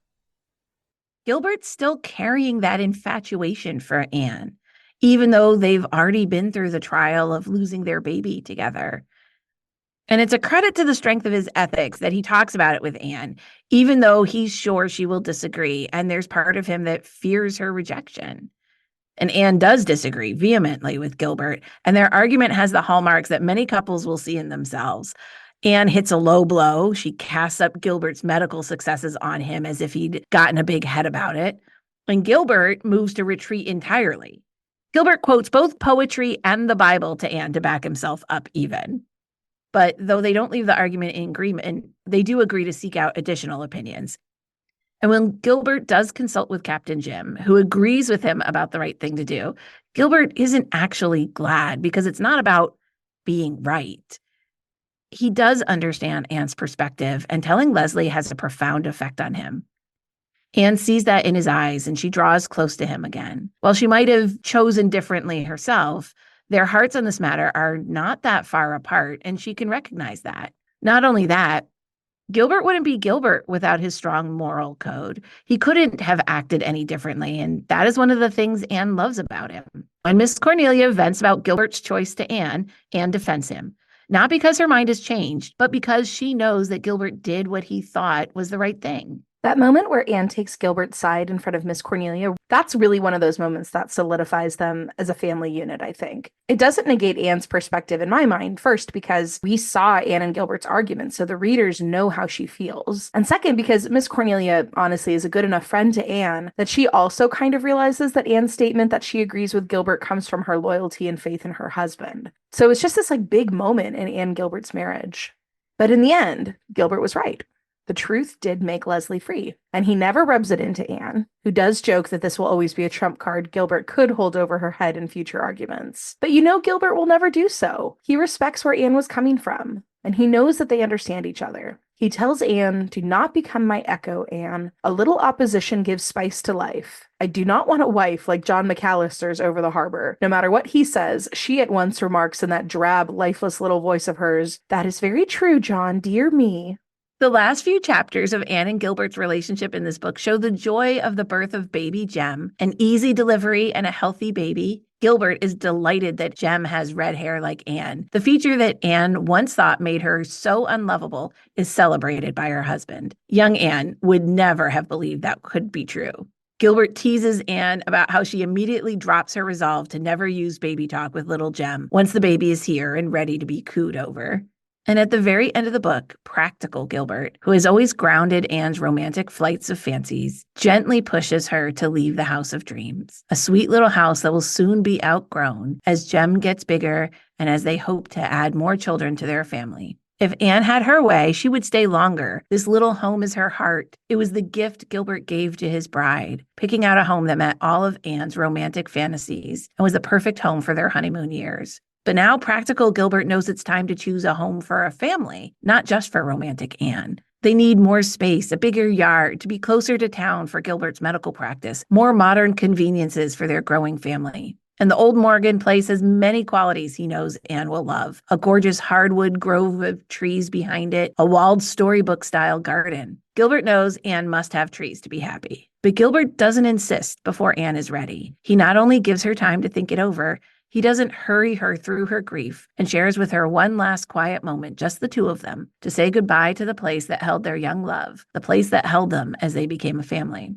Gilbert's still carrying that infatuation for Anne, even though they've already been through the trial of losing their baby together. And it's a credit to the strength of his ethics that he talks about it with Anne, even though he's sure she will disagree. And there's part of him that fears her rejection. And Anne does disagree vehemently with Gilbert, and their argument has the hallmarks that many couples will see in themselves. Anne hits a low blow. She casts up Gilbert's medical successes on him as if he'd gotten a big head about it. And Gilbert moves to retreat entirely. Gilbert quotes both poetry and the Bible to Anne to back himself up even. But though they don't leave the argument in agreement, they do agree to seek out additional opinions. And when Gilbert does consult with Captain Jim, who agrees with him about the right thing to do, Gilbert isn't actually glad because it's not about being right. He does understand Anne's perspective, and telling Leslie has a profound effect on him. Anne sees that in his eyes, and she draws close to him again. While she might have chosen differently herself, their hearts on this matter are not that far apart, and she can recognize that. Not only that, Gilbert wouldn't be Gilbert without his strong moral code. He couldn't have acted any differently, and that is one of the things Anne loves about him. When Miss Cornelia vents about Gilbert's choice to Anne defends him, not because her mind has changed, but because she knows that Gilbert did what he thought was the right thing. That moment where Anne takes Gilbert's side in front of Miss Cornelia, that's really one of those moments that solidifies them as a family unit, I think. It doesn't negate Anne's perspective in my mind, first, because we saw Anne and Gilbert's argument, so the readers know how she feels. And second, because Miss Cornelia, honestly, is a good enough friend to Anne that she also kind of realizes that Anne's statement that she agrees with Gilbert comes from her loyalty and faith in her husband. So it's just this big moment in Anne and Gilbert's marriage. But in the end, Gilbert was right. The truth did make Leslie free, and he never rubs it into Anne, who does joke that this will always be a trump card Gilbert could hold over her head in future arguments. But Gilbert will never do so. He respects where Anne was coming from, and he knows that they understand each other. He tells Anne, "Do not become my echo, Anne. A little opposition gives spice to life. I do not want a wife like John McAllister's over the harbor. No matter what he says, she at once remarks in that drab, lifeless little voice of hers, 'That is very true, John, dear me.'" The last few chapters of Anne and Gilbert's relationship in this book show the joy of the birth of baby Jem, an easy delivery and a healthy baby. Gilbert is delighted that Jem has red hair like Anne. The feature that Anne once thought made her so unlovable is celebrated by her husband. Young Anne would never have believed that could be true. Gilbert teases Anne about how she immediately drops her resolve to never use baby talk with little Jem once the baby is here and ready to be cooed over. And at the very end of the book, practical Gilbert, who has always grounded Anne's romantic flights of fancies, gently pushes her to leave the house of dreams, a sweet little house that will soon be outgrown as Jem gets bigger and as they hope to add more children to their family. If Anne had her way, she would stay longer. This little home is her heart. It was the gift Gilbert gave to his bride, picking out a home that met all of Anne's romantic fantasies and was the perfect home for their honeymoon years. But now practical Gilbert knows it's time to choose a home for a family, not just for romantic Anne. They need more space, a bigger yard, to be closer to town for Gilbert's medical practice, more modern conveniences for their growing family. And the old Morgan place has many qualities he knows Anne will love. A gorgeous hardwood grove of trees behind it, a walled storybook-style garden. Gilbert knows Anne must have trees to be happy. But Gilbert doesn't insist before Anne is ready. He not only gives her time to think it over, he doesn't hurry her through her grief and shares with her one last quiet moment, just the two of them, to say goodbye to the place that held their young love, the place that held them as they became a family.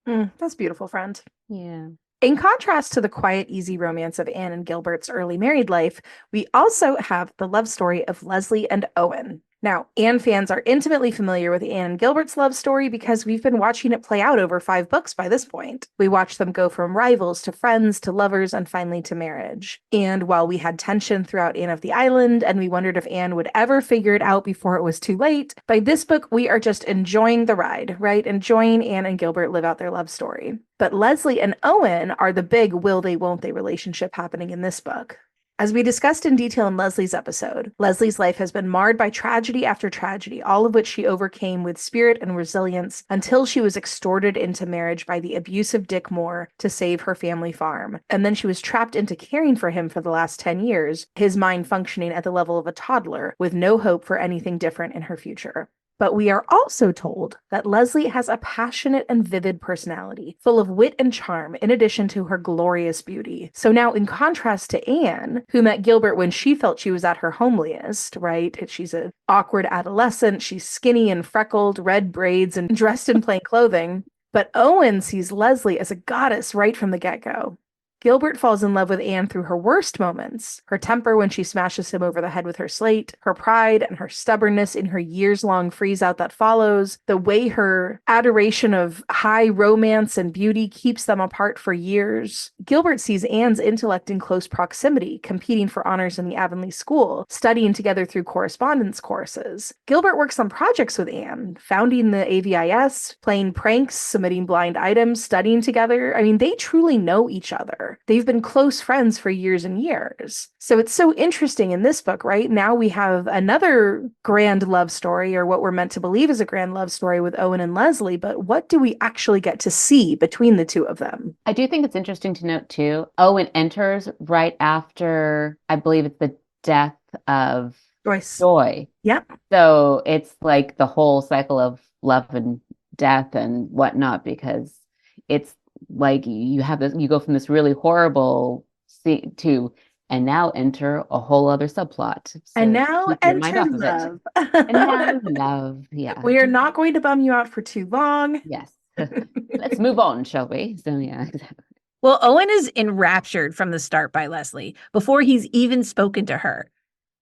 That's beautiful, friend. Yeah. In contrast to the quiet, easy romance of Anne and Gilbert's early married life, we also have the love story of Leslie and Owen. Now, Anne fans are intimately familiar with Anne and Gilbert's love story because we've been watching it play out over 5 books by this point. We watched them go from rivals to friends to lovers and finally to marriage. And while we had tension throughout Anne of the Island and we wondered if Anne would ever figure it out before it was too late, by this book we are just enjoying the ride, right? Enjoying Anne and Gilbert live out their love story. But Leslie and Owen are the big will they won't they relationship happening in this book. As we discussed in detail in Leslie's episode, Leslie's life has been marred by tragedy after tragedy, all of which she overcame with spirit and resilience until she was extorted into marriage by the abusive Dick Moore to save her family farm. And then she was trapped into caring for him for the last 10 years, his mind functioning at the level of a toddler with no hope for anything different in her future. But we are also told that Leslie has a passionate and vivid personality, full of wit and charm, in addition to her glorious beauty. So now, in contrast to Anne, who met Gilbert when she felt she was at her homeliest, right? She's an awkward adolescent. She's skinny and freckled, red braids, and dressed in plain clothing. But Owen sees Leslie as a goddess right from the get-go. Gilbert falls in love with Anne through her worst moments, her temper when she smashes him over the head with her slate, her pride and her stubbornness in her years-long freeze-out that follows, the way her adoration of high romance and beauty keeps them apart for years. Gilbert sees Anne's intellect in close proximity, competing for honors in the Avonlea school, studying together through correspondence courses. Gilbert works on projects with Anne, founding the AVIS, playing pranks, submitting blind items, studying together. I mean, they truly know each other. They've been close friends for years and years. So it's so interesting in this book, right? Now we have another grand love story, or what we're meant to believe is a grand love story with Owen and Leslie, but what do we actually get to see between the two of them? I do think it's interesting to note too, Owen enters right after, I believe it's the death of Joy. Yep. So it's like the whole cycle of love and death and whatnot, because it's like you have this, you go from this really horrible to, and now enter a whole other subplot. So and now enter love. And now love. Yeah. We are not going to bum you out for too long. Yes. Let's move on, shall we? So yeah. Well, Owen is enraptured from the start by Leslie before he's even spoken to her.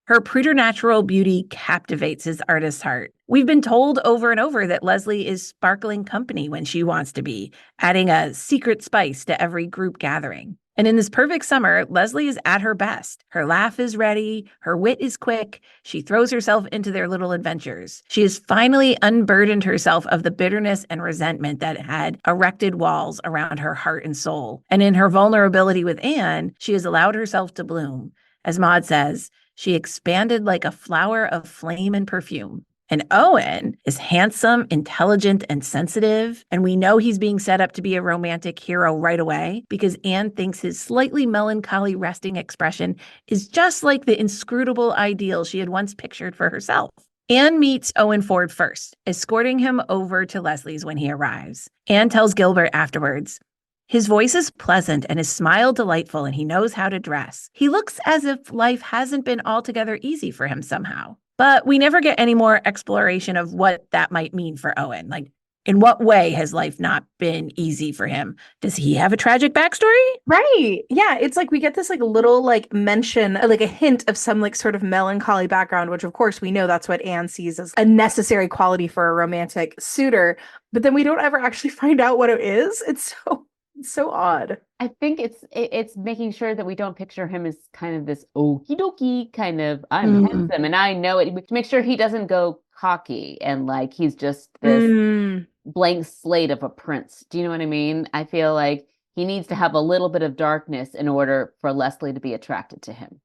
Her preternatural beauty captivates his artist's heart. We've been told over and over that Leslie is sparkling company when she wants to be, adding a secret spice to every group gathering. And in this perfect summer, Leslie is at her best. Her laugh is ready, her wit is quick, she throws herself into their little adventures. She has finally unburdened herself of the bitterness and resentment that had erected walls around her heart and soul. And in her vulnerability with Anne, she has allowed herself to bloom. As Maud says, she expanded like a flower of flame and perfume. And Owen is handsome, intelligent, and sensitive. And we know he's being set up to be a romantic hero right away because Anne thinks his slightly melancholy resting expression is just like the inscrutable ideal she had once pictured for herself. Anne meets Owen Ford first, escorting him over to Leslie's when he arrives. Anne tells Gilbert afterwards, "His voice is pleasant and his smile delightful, and he knows how to dress. He looks as if life hasn't been altogether easy for him somehow." But we never get any more exploration of what that might mean for Owen. Like, in what way has life not been easy for him? Does he have a tragic backstory? Right. Yeah. It's like we get this like little like mention, like a hint of some like sort of melancholy background, which of course we know that's what Anne sees as a necessary quality for a romantic suitor. But then we don't ever actually find out what it is. It's so odd. I think it's making sure that we don't picture him as kind of this okie dokie kind of, I'm handsome and I know it, to make sure he doesn't go cocky and like he's just this blank slate of a prince. Do you know what I mean? I feel like he needs to have a little bit of darkness in order for Leslie to be attracted to him.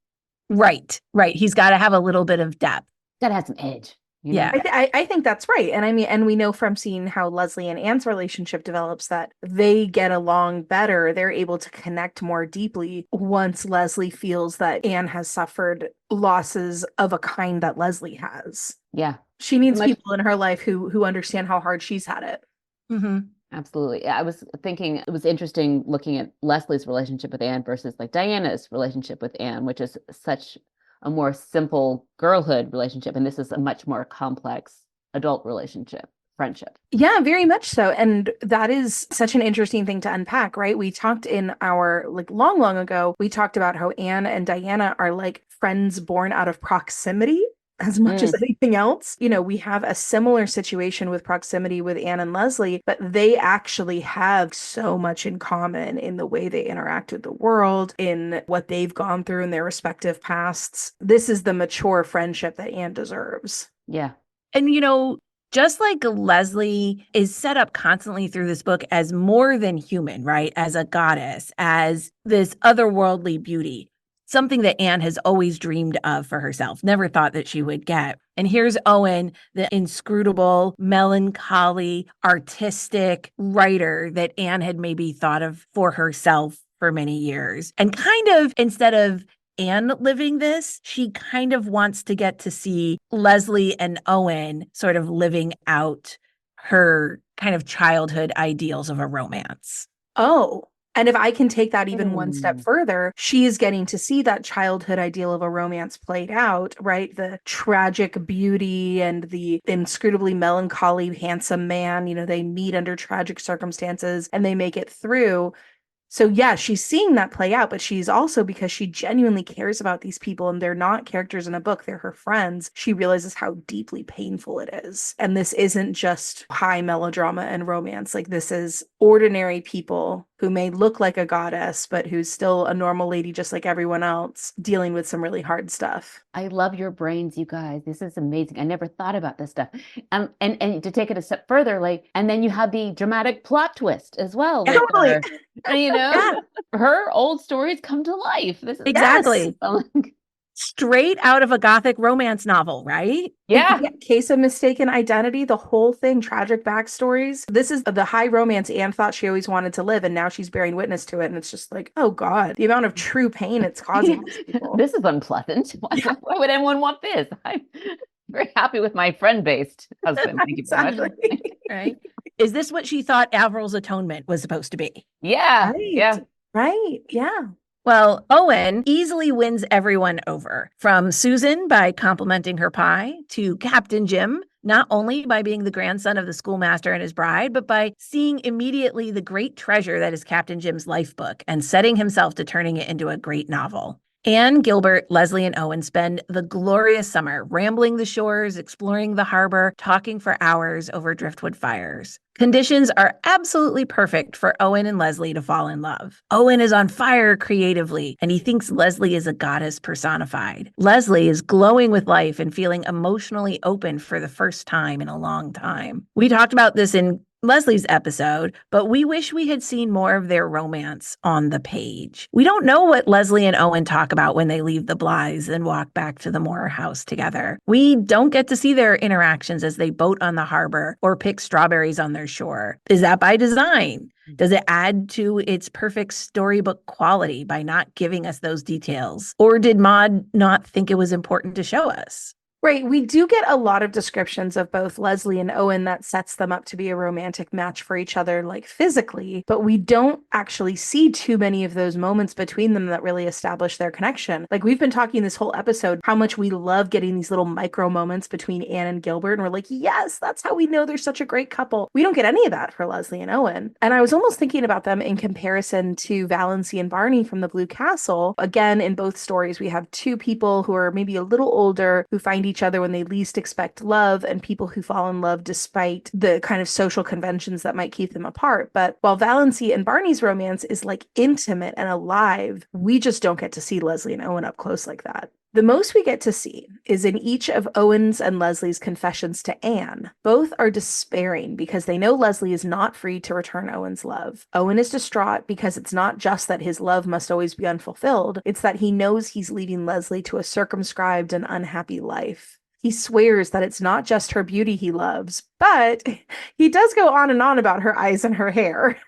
Right. He's got to have a little bit of depth. Got to have some edge. Yeah. I think that's right. And I mean, and we know from seeing how Leslie and Anne's relationship develops that they get along better. They're able to connect more deeply once Leslie feels that Anne has suffered losses of a kind that Leslie has. Yeah. She needs people in her life who understand how hard she's had it. Mm-hmm. Absolutely. I was thinking it was interesting looking at Leslie's relationship with Anne versus like Diana's relationship with Anne, which is such a more simple girlhood relationship. And this is a much more complex adult relationship, friendship. Yeah, very much so. And that is such an interesting thing to unpack, right? We talked in our like long ago, we talked about how Anne and Diana are like friends born out of proximity as much as anything else. You know, we have a similar situation with proximity with Anne and Leslie, but they actually have so much in common in the way they interact with the world, in what they've gone through in their respective pasts. This is the mature friendship that Anne deserves. Yeah. And, you know, just like Leslie is set up constantly through this book as more than human, right? As a goddess, as this otherworldly beauty. Something that Anne has always dreamed of for herself, never thought that she would get. And here's Owen, the inscrutable, melancholy, artistic writer that Anne had maybe thought of for herself for many years. And kind of, instead of Anne living this, she kind of wants to get to see Leslie and Owen sort of living out her kind of childhood ideals of a romance. Oh, and if I can take that even one step further, she is getting to see that childhood ideal of a romance played out, right? The tragic beauty and the inscrutably melancholy, handsome man, they meet under tragic circumstances and they make it through. So yeah, she's seeing that play out, but she's also, because she genuinely cares about these people and they're not characters in a book, they're her friends, she realizes how deeply painful it is. And this isn't just high melodrama and romance. Like, this is ordinary people who may look like a goddess, but who's still a normal lady just like everyone else, dealing with some really hard stuff. I love your brains, you guys. This is amazing. I never thought about this stuff. And to take it a step further, and then you have the dramatic plot twist as well. Totally. Her old stories come to life. This is exactly. Straight out of a Gothic romance novel, right? Yeah. Case of Mistaken Identity, the whole thing, tragic backstories. This is the high romance Anne thought she always wanted to live, and now she's bearing witness to it. And it's just like, oh God, the amount of true pain it's causing these people. This is unpleasant. Why would anyone want this? I'm very happy with my friend-based husband. Thank you very much. Right? Is this what she thought Averil's atonement was supposed to be? Yeah. Right. Yeah. Right. Yeah. Well, Owen easily wins everyone over, from Susan by complimenting her pie to Captain Jim, not only by being the grandson of the schoolmaster and his bride, but by seeing immediately the great treasure that is Captain Jim's life book and setting himself to turning it into a great novel. Anne, Gilbert, Leslie, and Owen spend the glorious summer rambling the shores, exploring the harbor, talking for hours over driftwood fires. Conditions are absolutely perfect for Owen and Leslie to fall in love. Owen is on fire creatively, and he thinks Leslie is a goddess personified. Leslie is glowing with life and feeling emotionally open for the first time in a long time. We talked about this in Leslie's episode, but we wish we had seen more of their romance on the page. We don't know what Leslie and Owen talk about when they leave the Blythes and walk back to the Moore house together. We don't get to see their interactions as they boat on the harbor or pick strawberries on their shore. Is that by design? Does it add to its perfect storybook quality by not giving us those details? Or did Maud not think it was important to show us? Right. We do get a lot of descriptions of both Leslie and Owen that sets them up to be a romantic match for each other, like physically, but we don't actually see too many of those moments between them that really establish their connection. Like, we've been talking this whole episode how much we love getting these little micro moments between Anne and Gilbert, and we're like, yes, that's how we know they're such a great couple. We don't get any of that for Leslie and Owen. And I was almost thinking about them in comparison to Valancy and Barney from the Blue Castle. Again, in both stories, we have two people who are maybe a little older who find each other when they least expect love, and people who fall in love despite the kind of social conventions that might keep them apart. But while Valancy and Barney's romance is like intimate and alive, we just don't get to see Leslie and Owen up close like that. The most we get to see is in each of Owen's and Leslie's confessions to Anne. Both are despairing because they know Leslie is not free to return Owen's love. Owen is distraught because it's not just that his love must always be unfulfilled, it's that he knows he's leaving Leslie to a circumscribed and unhappy life. He swears that it's not just her beauty he loves, but he does go on and on about her eyes and her hair.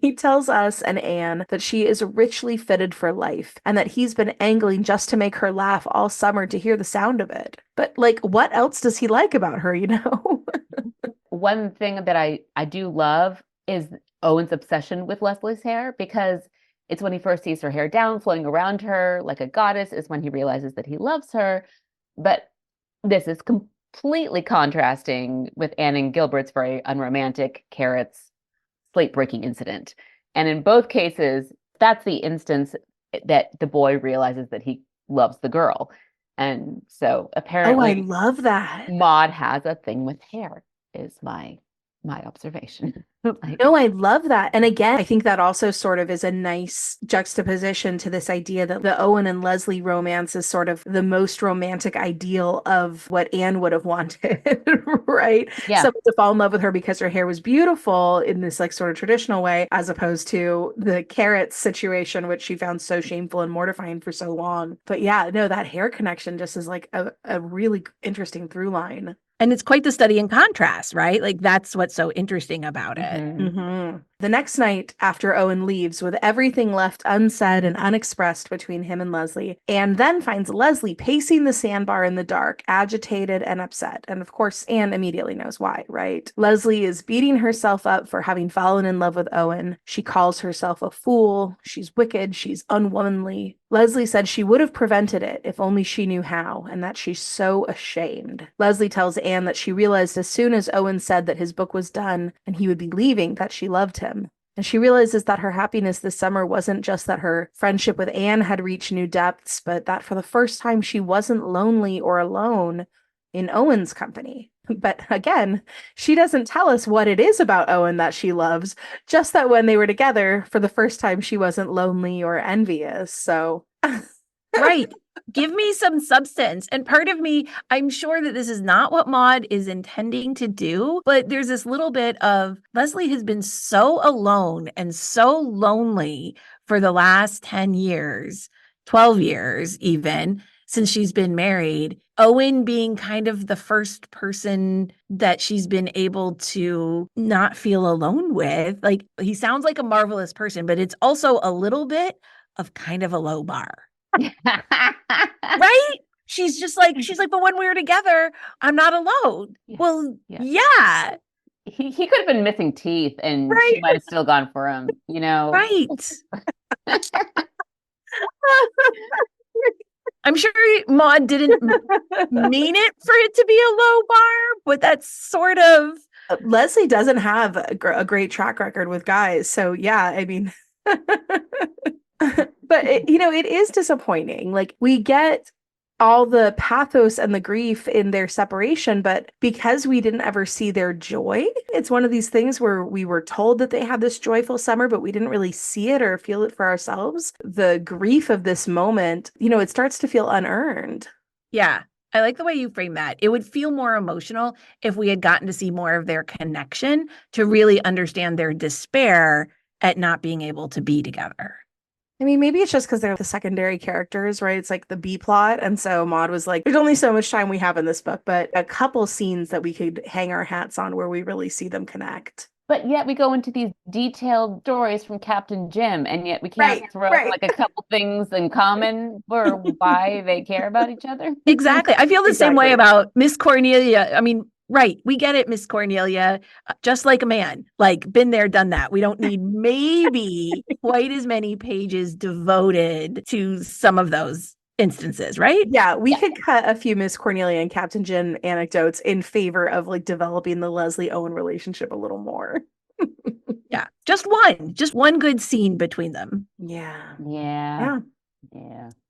He tells us and Anne that she is richly fitted for life and that he's been angling just to make her laugh all summer to hear the sound of it. But what else does he like about her, One thing that I do love is Owen's obsession with Leslie's hair, because it's when he first sees her hair down, flowing around her like a goddess, is when he realizes that he loves her. But this is completely contrasting with Anne and Gilbert's very unromantic carrots slate-breaking incident. And in both cases, that's the instance that the boy realizes that he loves the girl. And so apparently, I love that. Maud has a thing with hair, is my observation. No, I love that. And again, I think that also sort of is a nice juxtaposition to this idea that the Owen and Leslie romance is sort of the most romantic ideal of what Anne would have wanted, right? Yeah. Someone to fall in love with her because her hair was beautiful in this like sort of traditional way, as opposed to the carrots situation, which she found so shameful and mortifying for so long. But yeah, no, that hair connection just is like a really interesting through line. And it's quite the study in contrast, right? Like, that's what's so interesting about it. Mm-hmm. The next night, after Owen leaves, with everything left unsaid and unexpressed between him and Leslie, Anne then finds Leslie pacing the sandbar in the dark, agitated and upset. And of course, Anne immediately knows why, right? Leslie is beating herself up for having fallen in love with Owen. She calls herself a fool. She's wicked. She's unwomanly. Leslie said she would have prevented it if only she knew how, and that she's so ashamed. Leslie tells Anne that she realized as soon as Owen said that his book was done and he would be leaving that she loved him. And she realizes that her happiness this summer wasn't just that her friendship with Anne had reached new depths, but that for the first time she wasn't lonely or alone in Owen's company. But again, she doesn't tell us what it is about Owen that she loves, just that when they were together, for the first time, she wasn't lonely or envious. So, right. Give me some substance. And part of me, I'm sure that this is not what Maud is intending to do, but there's this little bit of Leslie has been so alone and so lonely for the last 10 years, 12 years even, since she's been married. Owen being kind of the first person that she's been able to not feel alone with. Like, he sounds like a marvelous person, but it's also a little bit of kind of a low bar. Right? She's like, but when we were together, I'm not alone. Yeah. Well, yeah. He could have been missing teeth and she might have still gone for him, you know? Right. I'm sure Maud didn't mean it for it to be a low bar, but that's sort of... Leslie doesn't have a great track record with guys. So yeah, I mean... But, it is disappointing. Like, we get all the pathos and the grief in their separation, but because we didn't ever see their joy, it's one of these things where we were told that they had this joyful summer, but we didn't really see it or feel it for ourselves. The grief of this moment, it starts to feel unearned. Yeah. I like the way you frame that. It would feel more emotional if we had gotten to see more of their connection to really understand their despair at not being able to be together. I mean, maybe it's just because they're the secondary characters, right? It's like the B plot. And so Maud was like, there's only so much time we have in this book, but a couple scenes that we could hang our hats on where we really see them connect. But yet we go into these detailed stories from Captain Jim, and yet we can't throw like a couple things in common for why they care about each other. Exactly. I feel the same way about Miss Cornelia. I mean, right. We get it, Miss Cornelia, just like a man, like been there, done that. We don't need maybe quite as many pages devoted to some of those instances, right? Yeah, we could cut a few Miss Cornelia and Captain Jim anecdotes in favor of like developing the Leslie Owen relationship a little more. Yeah, just one good scene between them. Yeah.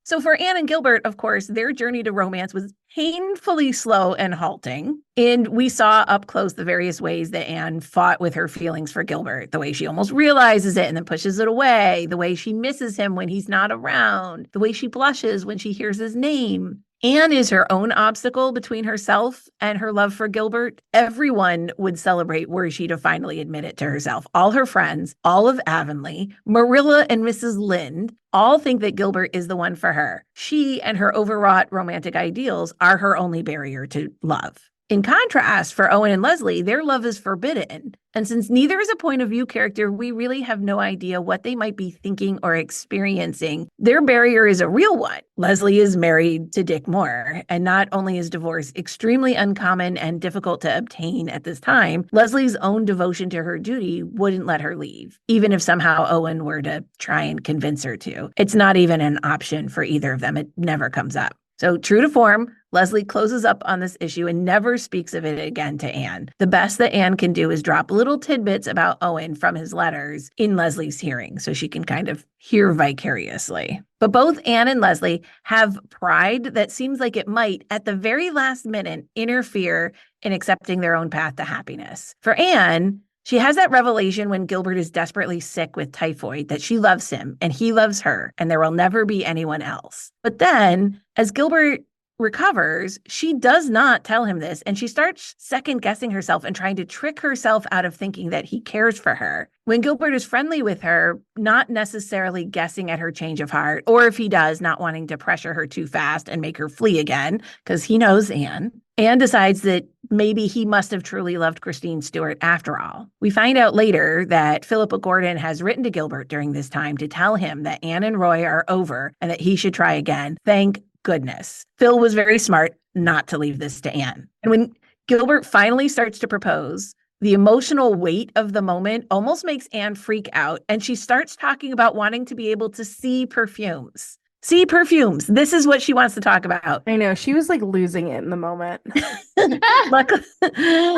So for Anne and Gilbert, of course, their journey to romance was painfully slow and halting. And we saw up close the various ways that Anne fought with her feelings for Gilbert, the way she almost realizes it and then pushes it away, the way she misses him when he's not around, the way she blushes when she hears his name. Anne is her own obstacle between herself and her love for Gilbert. Everyone would celebrate were she to finally admit it to herself. All her friends, all of Avonlea, Marilla and Mrs. Lynde, all think that Gilbert is the one for her. She and her overwrought romantic ideals are her only barrier to love. In contrast, for Owen and Leslie, their love is forbidden. And since neither is a point of view character, we really have no idea what they might be thinking or experiencing. Their barrier is a real one. Leslie is married to Dick Moore, and not only is divorce extremely uncommon and difficult to obtain at this time, Leslie's own devotion to her duty wouldn't let her leave, even if somehow Owen were to try and convince her to. It's not even an option for either of them. It never comes up. So true to form, Leslie closes up on this issue and never speaks of it again to Anne. The best that Anne can do is drop little tidbits about Owen from his letters in Leslie's hearing so she can kind of hear vicariously. But both Anne and Leslie have pride that seems like it might, at the very last minute, interfere in accepting their own path to happiness. For Anne, she has that revelation when Gilbert is desperately sick with typhoid that she loves him and he loves her and there will never be anyone else. But then, as Gilbert recovers, she does not tell him this. And she starts second guessing herself and trying to trick herself out of thinking that he cares for her. When Gilbert is friendly with her, not necessarily guessing at her change of heart, or if he does, not wanting to pressure her too fast and make her flee again, because he knows Anne. Anne decides that maybe he must have truly loved Christine Stewart after all. We find out later that Philippa Gordon has written to Gilbert during this time to tell him that Anne and Roy are over and that he should try again. Thank goodness. Phil was very smart not to leave this to Anne. And when Gilbert finally starts to propose, the emotional weight of the moment almost makes Anne freak out, and she starts talking about wanting to be able to see perfumes. See perfumes. This is what she wants to talk about. I know. She was like losing it in the moment.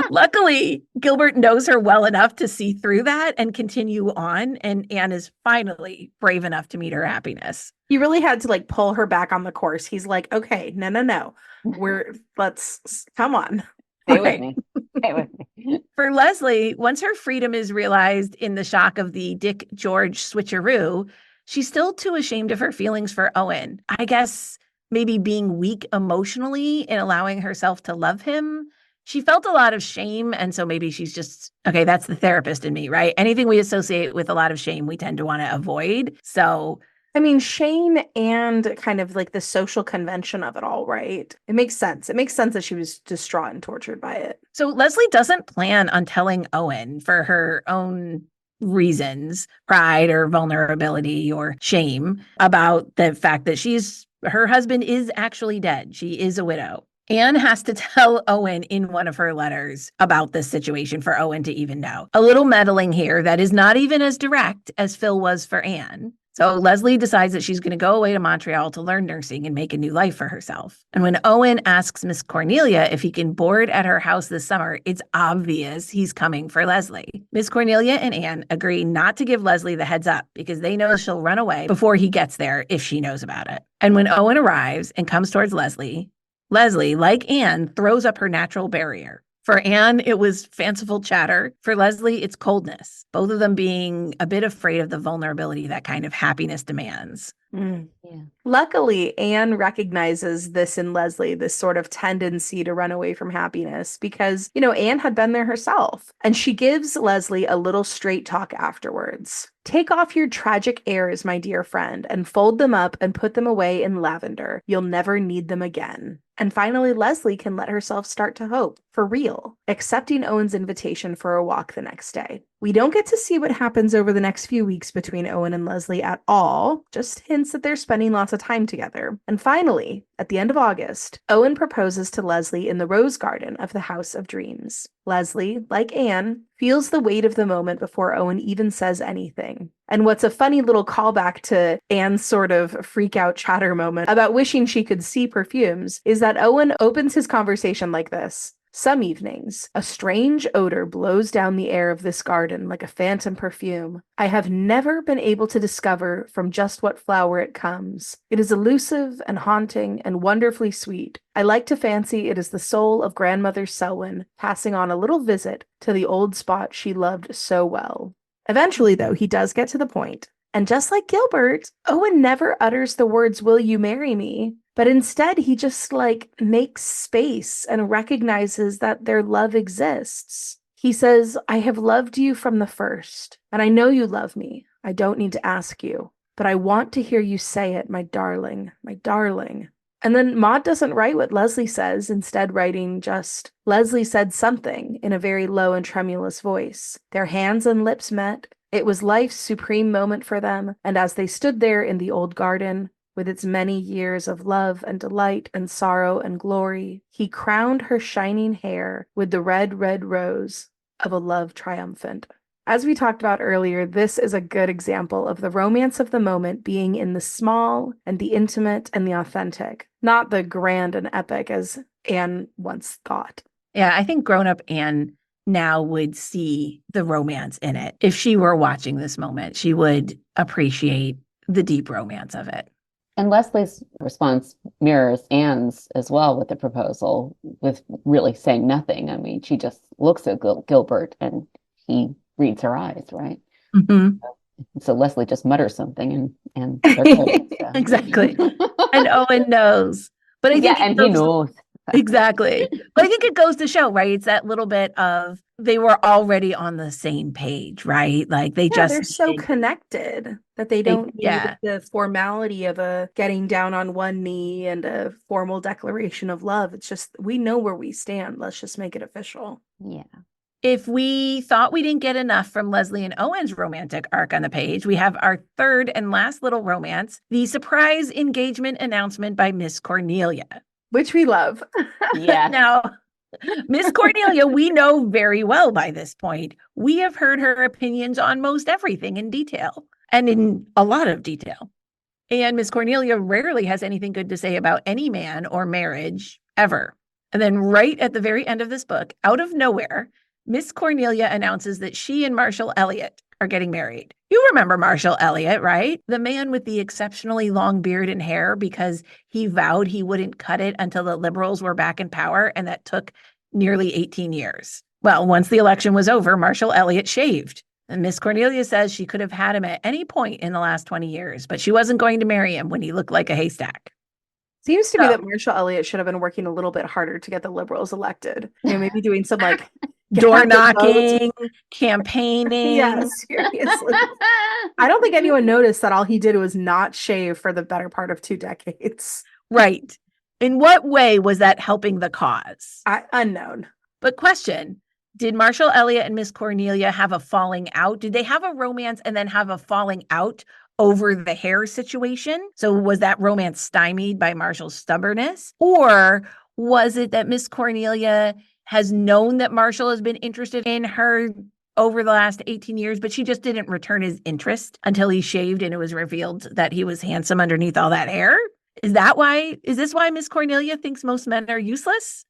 Luckily, Gilbert knows her well enough to see through that and continue on. And Anne is finally brave enough to meet her happiness. He really had to like pull her back on the course. He's like, okay, no. Let's come on. Stay with me. Stay with me. For Leslie, once her freedom is realized in the shock of the Dick George switcheroo, she's still too ashamed of her feelings for Owen. I guess maybe being weak emotionally in allowing herself to love him. She felt a lot of shame. And so maybe she's just, okay, that's the therapist in me, right? Anything we associate with a lot of shame, we tend to want to avoid. So, I mean, shame and kind of like the social convention of it all, right? It makes sense. It makes sense that she was distraught and tortured by it. So Leslie doesn't plan on telling Owen for her own reasons, pride or vulnerability or shame, about the fact that her husband is actually dead. She is a widow. Anne has to tell Owen in one of her letters about this situation for Owen to even know. A little meddling here that is not even as direct as Phil was for Anne. So Leslie decides that she's going to go away to Montreal to learn nursing and make a new life for herself. And when Owen asks Miss Cornelia if he can board at her house this summer, it's obvious he's coming for Leslie. Miss Cornelia and Anne agree not to give Leslie the heads up because they know she'll run away before he gets there if she knows about it. And when Owen arrives and comes towards Leslie, like Anne, throws up her natural barrier. For Anne, it was fanciful chatter. For Leslie, it's coldness, both of them being a bit afraid of the vulnerability that kind of happiness demands. Yeah. Luckily, Anne recognizes this in Leslie, this sort of tendency to run away from happiness because, Anne had been there herself. And she gives Leslie a little straight talk afterwards. Take off your tragic airs, my dear friend, and fold them up and put them away in lavender. You'll never need them again. And finally, Leslie can let herself start to hope, for real, accepting Owen's invitation for a walk the next day. We don't get to see what happens over the next few weeks between Owen and Leslie at all, just hints that they're spending lots of time together. And finally, at the end of August, Owen proposes to Leslie in the rose garden of the House of Dreams. Leslie, like Anne, feels the weight of the moment before Owen even says anything. And what's a funny little callback to Anne's sort of freak out chatter moment about wishing she could see perfumes is that Owen opens his conversation like this. Some evenings, a strange odor blows down the air of this garden like a phantom perfume. I have never been able to discover from just what flower it comes. It is elusive and haunting and wonderfully sweet. I like to fancy it is the soul of Grandmother Selwyn passing on a little visit to the old spot she loved so well. Eventually, though, he does get to the point. And just like Gilbert, Owen never utters the words, "Will you marry me?" But instead, he just makes space and recognizes that their love exists. He says, I have loved you from the first, and I know you love me. I don't need to ask you, but I want to hear you say it, my darling, my darling. And then Maud doesn't write what Leslie says, instead writing just, Leslie said something in a very low and tremulous voice. Their hands and lips met. It was life's supreme moment for them, and as they stood there in the old garden, with its many years of love and delight and sorrow and glory, he crowned her shining hair with the red, red rose of a love triumphant. As we talked about earlier, this is a good example of the romance of the moment being in the small and the intimate and the authentic, not the grand and epic as Anne once thought. Yeah, I think grown-up Anne now would see the romance in it. If she were watching this moment, she would appreciate the deep romance of it. And Leslie's response mirrors Anne's as well with the proposal, with really saying nothing. I mean, she just looks at Gilbert and he reads her eyes, right? Mm-hmm. So Leslie just mutters something and they're good, so. Exactly. And Owen knows. But I think and he knows. Exactly. But I think it goes to show, right? It's that little bit of they were already on the same page, right? Like they're so connected that they don't need the formality of a getting down on one knee and a formal declaration of love. It's just, we know where we stand. Let's just make it official. Yeah. If we thought we didn't get enough from Leslie and Owen's romantic arc on the page, we have our third and last little romance, the surprise engagement announcement by Miss Cornelia. Which we love. Yeah. Now, Miss Cornelia, we know very well by this point. We have heard her opinions on most everything in detail, and in a lot of detail. And Miss Cornelia rarely has anything good to say about any man or marriage, ever. And then right at the very end of this book, out of nowhere, Miss Cornelia announces that she and Marshall Elliott are getting married. You remember Marshall Elliott, right? The man with the exceptionally long beard and hair because he vowed he wouldn't cut it until the liberals were back in power, and that took nearly 18 years. Well, once the election was over, Marshall Elliott shaved. And Miss Cornelia says she could have had him at any point in the last 20 years, but she wasn't going to marry him when he looked like a haystack. Seems to me that Marshall Elliott should have been working a little bit harder to get the liberals elected. Maybe doing some like door knocking, campaigning. Yeah, seriously. I don't think anyone noticed that all he did was not shave for the better part of 2 decades. Right. In what way was that helping the cause? Unknown. But question, did Marshall Elliott and Miss Cornelia have a falling out? Did they have a romance and then have a falling out over the hair situation? So was that romance stymied by Marshall's stubbornness? Or was it that Miss Cornelia has known that Marshall has been interested in her over the last 18 years, but she just didn't return his interest until he shaved and it was revealed that he was handsome underneath all that hair? Is this why Miss Cornelia thinks most men are useless?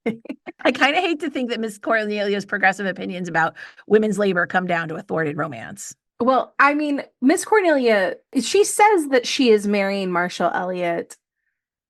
I kind of hate to think that Miss Cornelia's progressive opinions about women's labor come down to a thwarted romance. Well, I mean, Miss Cornelia, she says that she is marrying Marshall Elliott,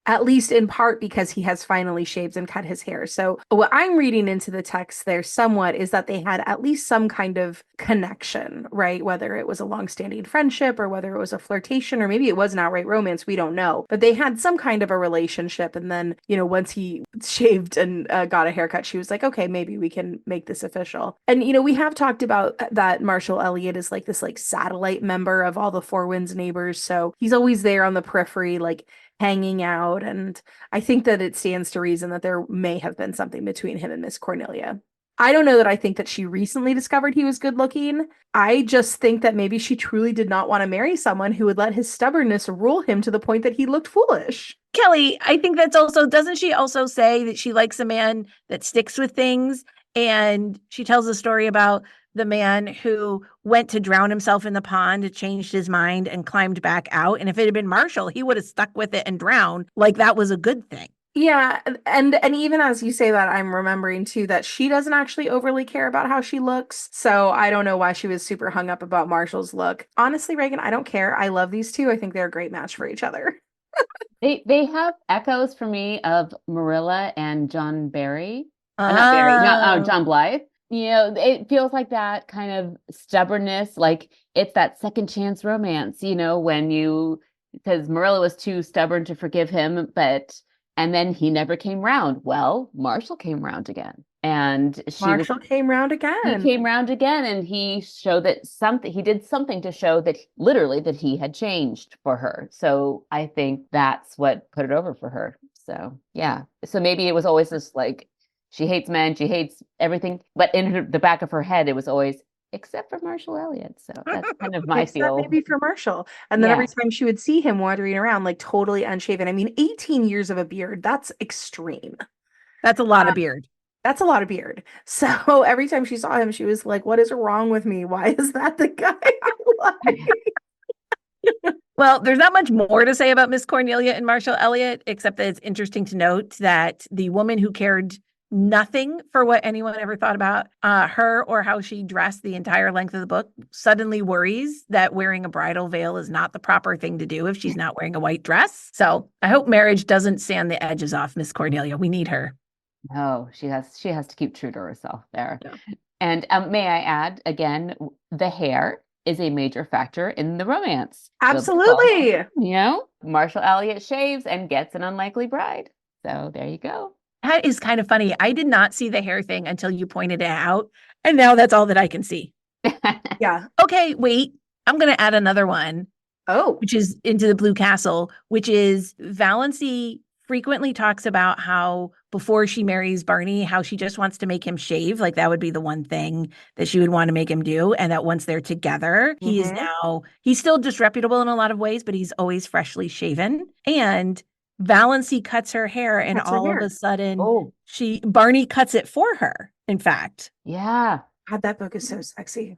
at least in part because he has finally shaved and cut his hair. So what I'm reading into the text there somewhat is that they had at least some kind of connection, right? Whether it was a longstanding friendship or whether it was a flirtation or maybe it was an outright romance, we don't know. But they had some kind of a relationship. And then, once he shaved and got a haircut, she was like, okay, maybe we can make this official. And, we have talked about that Marshall Elliott is like this like satellite member of all the Four Winds neighbors. So he's always there on the periphery, like hanging out, and I think that it stands to reason that there may have been something between him and Miss Cornelia. I don't know that I think that she recently discovered he was good looking. I just think that maybe she truly did not want to marry someone who would let his stubbornness rule him to the point that he looked foolish. Kelly, I think that's also, doesn't she also say that she likes a man that sticks with things? And she tells a story about the man who went to drown himself in the pond, changed his mind and climbed back out. And if it had been Marshall, he would have stuck with it and drowned like that was a good thing. Yeah, and even as you say that, I'm remembering too that she doesn't actually overly care about how she looks. So I don't know why she was super hung up about Marshall's look. Honestly, Reagan, I don't care. I love these two. I think they're a great match for each other. They have echoes for me of Marilla and John Barry. John Blythe. It feels like that kind of stubbornness, like it's that second chance romance, because Marilla was too stubborn to forgive him, and then he never came round. Well, Marshall came round again. And Marshall came round again. He came round again, and he showed that he did something to show that literally that he had changed for her. So I think that's what put it over for her. So yeah. So maybe it was always this like, she hates men, she hates everything, but in the back of her head, it was always, except for Marshall Elliott. So that's kind of my feel. Maybe for Marshall. And then every time she would see him wandering around, like totally unshaven. I mean, 18 years of a beard, that's extreme. That's a lot of beard. That's a lot of beard. So every time she saw him, she was like, what is wrong with me? Why is that the guy I like? Well, there's not much more to say about Miss Cornelia and Marshall Elliott, except that it's interesting to note that the woman who cared nothing for what anyone ever thought about her or how she dressed the entire length of the book suddenly worries that wearing a bridal veil is not the proper thing to do if she's not wearing a white dress. So I hope marriage doesn't sand the edges off Miss Cornelia. We need her. No, she has to keep true to herself there. Yeah. And may I add, again, the hair is a major factor in the romance. Absolutely. Marshall Elliott shaves and gets an unlikely bride. So there you go. That is kind of funny. I did not see the hair thing until you pointed it out. And now that's all that I can see. Yeah. Okay, wait. I'm going to add another one. Oh. Which is into the Blue Castle, which is Valancy frequently talks about how before she marries Barney, how she just wants to make him shave. Like that would be the one thing that she would want to make him do. And that once they're together, he's still disreputable in a lot of ways, but he's always freshly shaven. And Valancy cuts her hair and all of a sudden Barney cuts it for her, in fact. Yeah. God, that book is so sexy.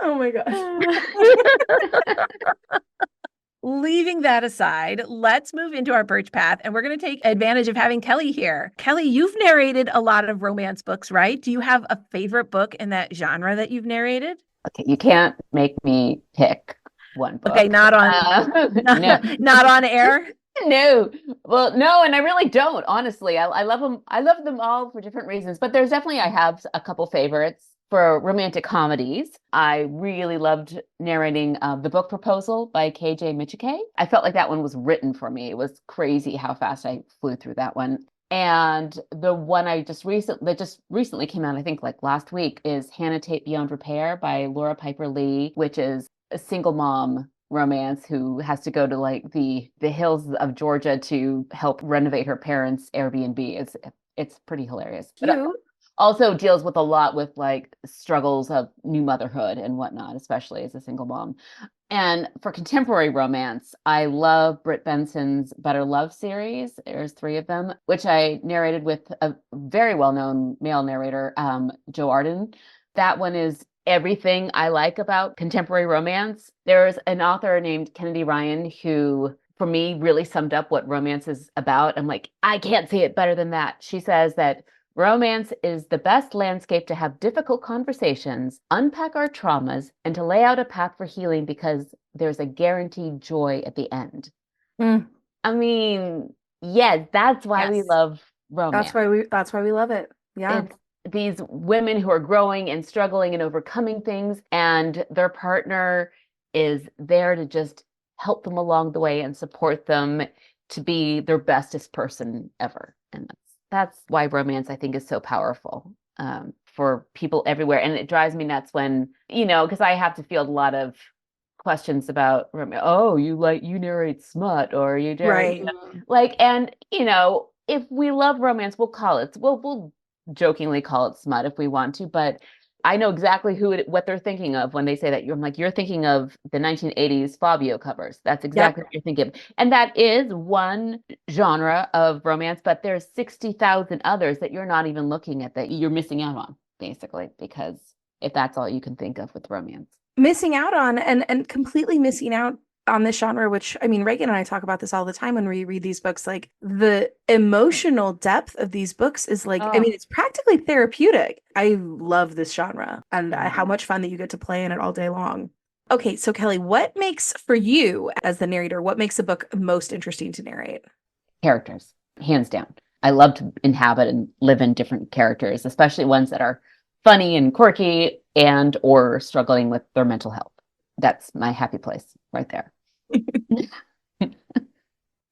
Oh my gosh. Leaving that aside, let's move into our birch path, and we're going to take advantage of having Kelli here. Kelli, you've narrated a lot of romance books, right? Do you have a favorite book in that genre that you've narrated? Okay, you can't make me pick one book. Okay, not on not on air. No. Well, no, and I really don't, honestly. I love them. I love them all for different reasons, but there's definitely, I have a couple favorites. For romantic comedies, I really loved narrating The Book Proposal by K.J. Michike. I felt like that one was written for me. It was crazy how fast I flew through that one. And the one that just recently came out, I think like last week, is Hannah Tate Beyond Repair by Laura Piper Lee, which is a single mom romance who has to go to like the hills of Georgia to help renovate her parents' Airbnb. It's pretty hilarious. Cute. But also deals with a lot with like struggles of new motherhood and whatnot, especially as a single mom. And for contemporary romance, I love Britt Benson's Better Love series. There's 3 of them, which I narrated with a very well-known male narrator, Joe Arden. That one is everything I like about contemporary romance. There's an author named Kennedy Ryan who, for me, really summed up what romance is about. I'm like, I can't say it better than that. She says that romance is the best landscape to have difficult conversations, unpack our traumas, and to lay out a path for healing because there's a guaranteed joy at the end. I mean, yes, that's why we love romance. That's why we love it. Yeah. It's these women who are growing and struggling and overcoming things, and their partner is there to just help them along the way and support them to be their bestest person ever. And that's why romance, I think, is so powerful for people everywhere. And it drives me nuts when, because I have to field a lot of questions about romance. Oh, you narrate smut, or you narrate, right. And if we love romance, we'll jokingly call it smut if we want to, but I know exactly what they're thinking of when they say that. I'm like, you're thinking of the 1980s Fabio covers. That's exactly what you're thinking of. And that is one genre of romance, but there's 60,000 others that you're not even looking at, that you're missing out on, basically, because if that's all you can think of with romance. Missing out on and completely missing out on this genre, which, I mean, Reagan and I talk about this all the time when we read these books. Like, the emotional depth of these books is like, I mean, it's practically therapeutic. I love this genre, and how much fun that you get to play in it all day long. Okay, so Kelli, what makes, for you as the narrator, what makes a book most interesting to narrate? Characters, hands down. I love to inhabit and live in different characters, especially ones that are funny and quirky and or struggling with their mental health. That's my happy place right there.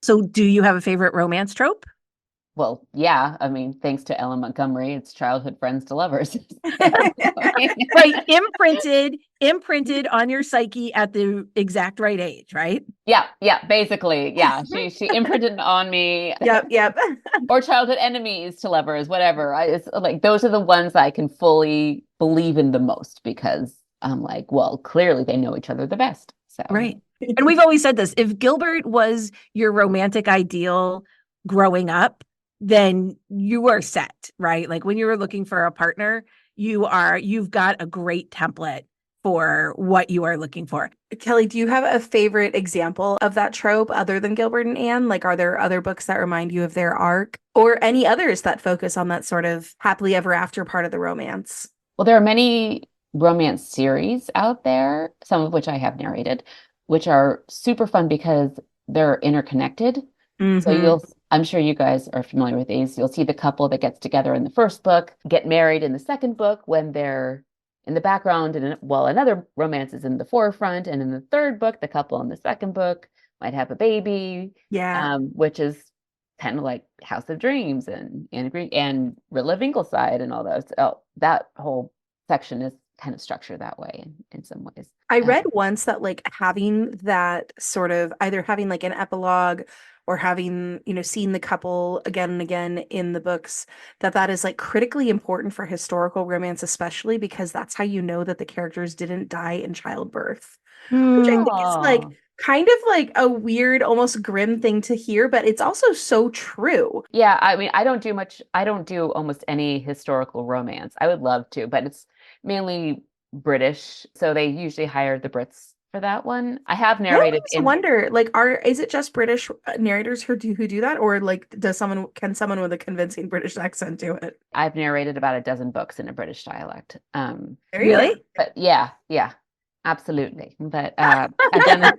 So do you have a favorite romance trope? Well, yeah. I mean, thanks to LM Montgomery, it's childhood friends to lovers. Right. Imprinted on your psyche at the exact right age, right? Yeah. Basically. Yeah. She imprinted on me. Yep. Or childhood enemies to lovers, whatever. It's like, those are the ones I can fully believe in the most, because I'm like, well, clearly they know each other the best. So. Right. And we've always said this, if Gilbert was your romantic ideal growing up, then you are set, right? Like when you were looking for a partner, you've got a great template for what you are looking for. Kelli, do you have a favorite example of that trope other than Gilbert and Anne? Like, are there other books that remind you of their arc, or any others that focus on that sort of happily ever after part of the romance? Well, there are many romance series out there, some of which I have narrated, which are super fun because they're interconnected. So I'm sure you guys are familiar with these. You'll see the couple that gets together in the first book, get married in the second book when they're in the background, and while another romance is in the forefront. And in the third book, the couple in the second book might have a baby, which is kind of like House of Dreams and Anne and Rilla Ingleside and all those. Oh, that whole section is kind of structured that way in some ways. I read once that like having that sort of either having like an epilogue or having, seeing the couple again and again in the books, that is like critically important for historical romance, especially because that's how you know that the characters didn't die in childbirth. Which I think is like kind of like a weird, almost grim thing to hear, but it's also so true. Yeah, I mean, I don't do almost any historical romance. I would love to, but it's mainly British, so they usually hire the Brits for that one. I have narrated. I wonder, like, is it just British narrators who do that, or like, can someone with a convincing British accent do it? I've narrated about a dozen books in a British dialect. Really? But yeah, absolutely. But I've done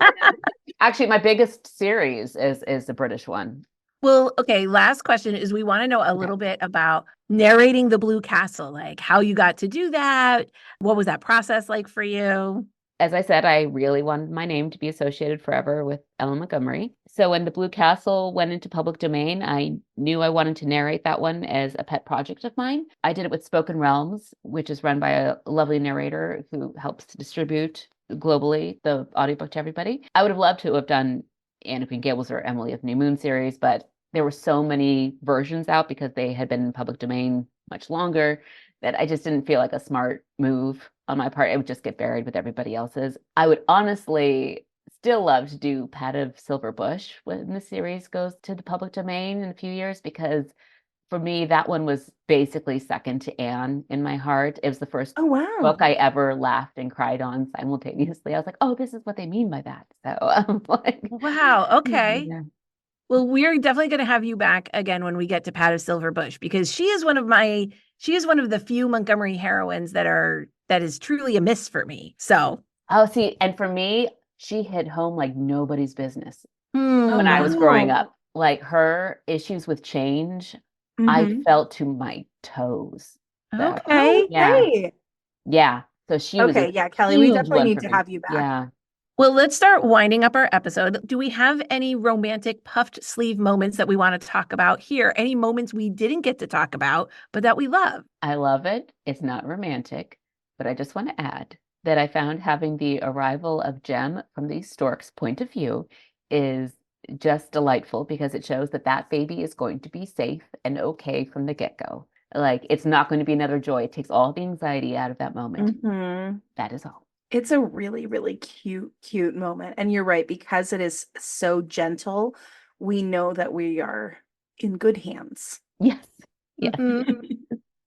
actually my biggest series is the British one. Well, okay, last question is we want to know a little bit about narrating the Blue Castle, like how you got to do that. What was that process like for you? As I said, I really wanted my name to be associated forever with LM Montgomery. So when the Blue Castle went into public domain, I knew I wanted to narrate that one as a pet project of mine. I did it with Spoken Realms, which is run by a lovely narrator who helps to distribute globally the audiobook to everybody. I would have loved to have done Anne of Green Gables or Emily of New Moon series, but there were so many versions out because they had been in public domain much longer that I just didn't feel like a smart move on my part. It would just get buried with everybody else's. I would honestly still love to do Pat of Silver Bush when the series goes to the public domain in a few years, because for me, that one was basically second to Anne in my heart. It was the first book I ever laughed and cried on simultaneously. I was like, oh, this is what they mean by that. So I'm like, wow, okay. Yeah. Well, we're definitely going to have you back again when we get to Pat of Silver Bush, because she is one of the few Montgomery heroines that is truly a miss for me. So, see, and for me, she hit home like nobody's business when I was growing up. Like her issues with change, I felt to my toes. So, okay. Yeah. So she was Kelly, we definitely need to have you back. Yeah. Well, let's start winding up our episode. Do we have any romantic puffed sleeve moments that we want to talk about here? Any moments we didn't get to talk about, but that we love? I love it. It's not romantic, but I just want to add that I found having the arrival of Jem from the stork's point of view is just delightful, because it shows that baby is going to be safe and okay from the get-go. Like, it's not going to be another Joy. It takes all the anxiety out of that moment. That is all. It's a really, really cute moment. And you're right, because it is so gentle, we know that we are in good hands. Yes.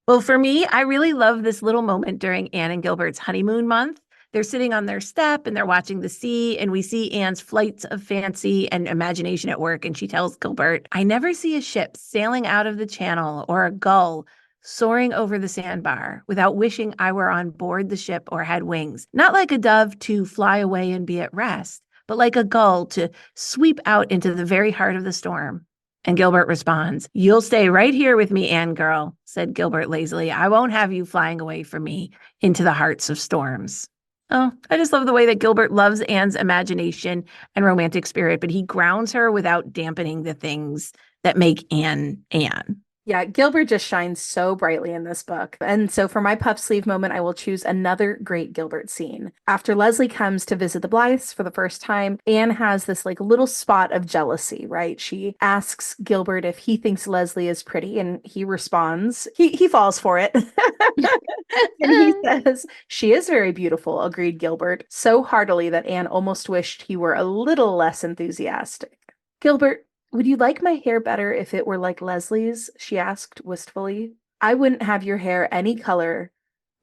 Well, for me, I really love this little moment during Anne and Gilbert's honeymoon month. They're sitting on their step and they're watching the sea, and we see Anne's flights of fancy and imagination at work. And she tells Gilbert, I never see a ship sailing out of the channel or a gull soaring over the sandbar without wishing I were on board the ship or had wings, not like a dove to fly away and be at rest, but like a gull to sweep out into the very heart of the storm. And Gilbert responds, you'll stay right here with me, Anne girl, said Gilbert lazily. I won't have you flying away from me into the hearts of storms. Oh, I just love the way that Gilbert loves Anne's imagination and romantic spirit, but he grounds her without dampening the things that make Anne Anne. Yeah, Gilbert just shines so brightly in this book. And so for my puff sleeve moment, I will choose another great Gilbert scene. After Leslie comes to visit the Blythes for the first time, Anne has this like little spot of jealousy, right? She asks Gilbert if he thinks Leslie is pretty, and he responds, he falls for it. And he says, she is very beautiful, agreed Gilbert, so heartily that Anne almost wished he were a little less enthusiastic. Gilbert, would you like my hair better if it were like Leslie's? She asked wistfully. I wouldn't have your hair any color,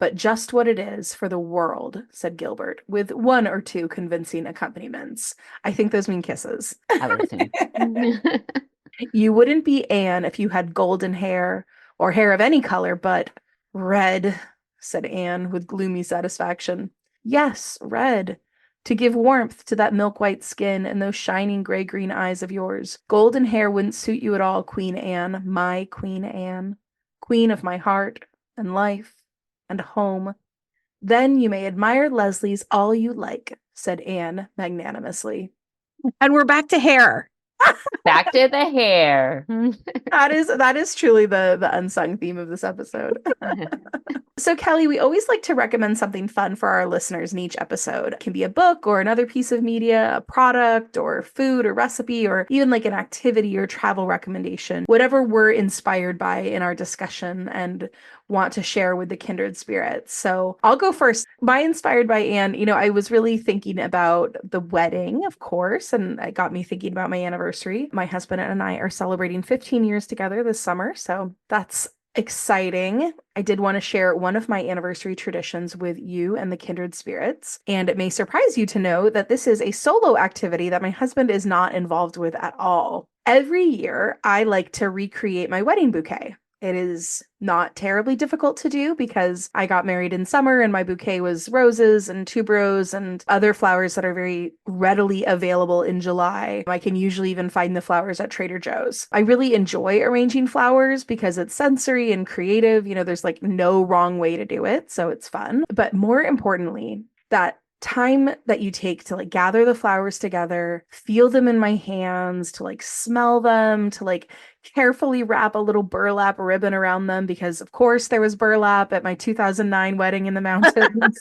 but just what it is for the world, said Gilbert, with one or two convincing accompaniments. I think those mean kisses. I would assume. You wouldn't be Anne if you had golden hair or hair of any color, but red, said Anne with gloomy satisfaction. Yes, red. To give warmth to that milk-white skin and those shining gray-green eyes of yours. Golden hair wouldn't suit you at all, Queen Anne, my Queen Anne. Queen of my heart and life and home. Then you may admire Leslie's all you like, said Anne magnanimously. And we're back to hair. Back to the hair. That is truly the unsung theme of this episode. So, Kelly, we always like to recommend something fun for our listeners in each episode. It can be a book or another piece of media, a product or food or recipe, or even like an activity or travel recommendation, whatever we're inspired by in our discussion and want to share with the kindred spirits. So I'll go first. My inspired by Anne, I was really thinking about the wedding, of course, and it got me thinking about my anniversary. My husband and I are celebrating 15 years together this summer, so that's exciting. I did want to share one of my anniversary traditions with you and the kindred spirits, and it may surprise you to know that this is a solo activity that my husband is not involved with at all. Every year, I like to recreate my wedding bouquet. It is not terribly difficult to do because I got married in summer and my bouquet was roses and tuberose and other flowers that are very readily available in July. I can usually even find the flowers at Trader Joe's. I really enjoy arranging flowers because it's sensory and creative. There's like no wrong way to do it, so it's fun. But more importantly, that time that you take to like gather the flowers together, feel them in my hands, to like smell them, to like carefully wrap a little burlap ribbon around them, because of course there was burlap at my 2009 wedding in the mountains.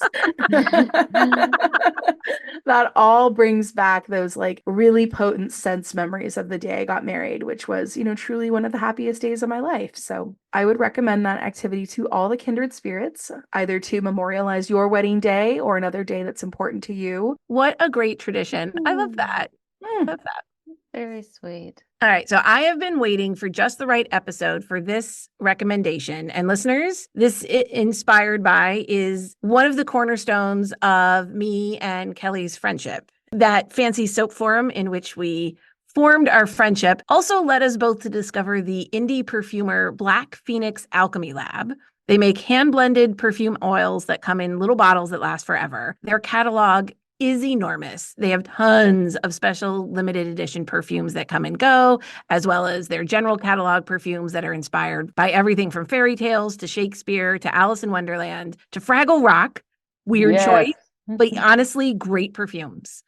That all brings back those like really potent sense memories of the day I got married, which was, truly one of the happiest days of my life. So I would recommend that activity to all the kindred spirits, either to memorialize your wedding day or another day that's important to you. What a great tradition. I love that. I love that. Very sweet. All right. So I have been waiting for just the right episode for this recommendation. And listeners, this inspired by is one of the cornerstones of me and Kelly's friendship. That fancy soap forum in which we formed our friendship also led us both to discover the indie perfumer Black Phoenix Alchemy Lab. They make hand-blended perfume oils that come in little bottles that last forever. Their catalog is enormous. They have tons of special limited edition perfumes that come and go, as well as their general catalog perfumes that are inspired by everything from fairy tales to Shakespeare to Alice in Wonderland to Fraggle Rock. Weird choice, but honestly, great perfumes.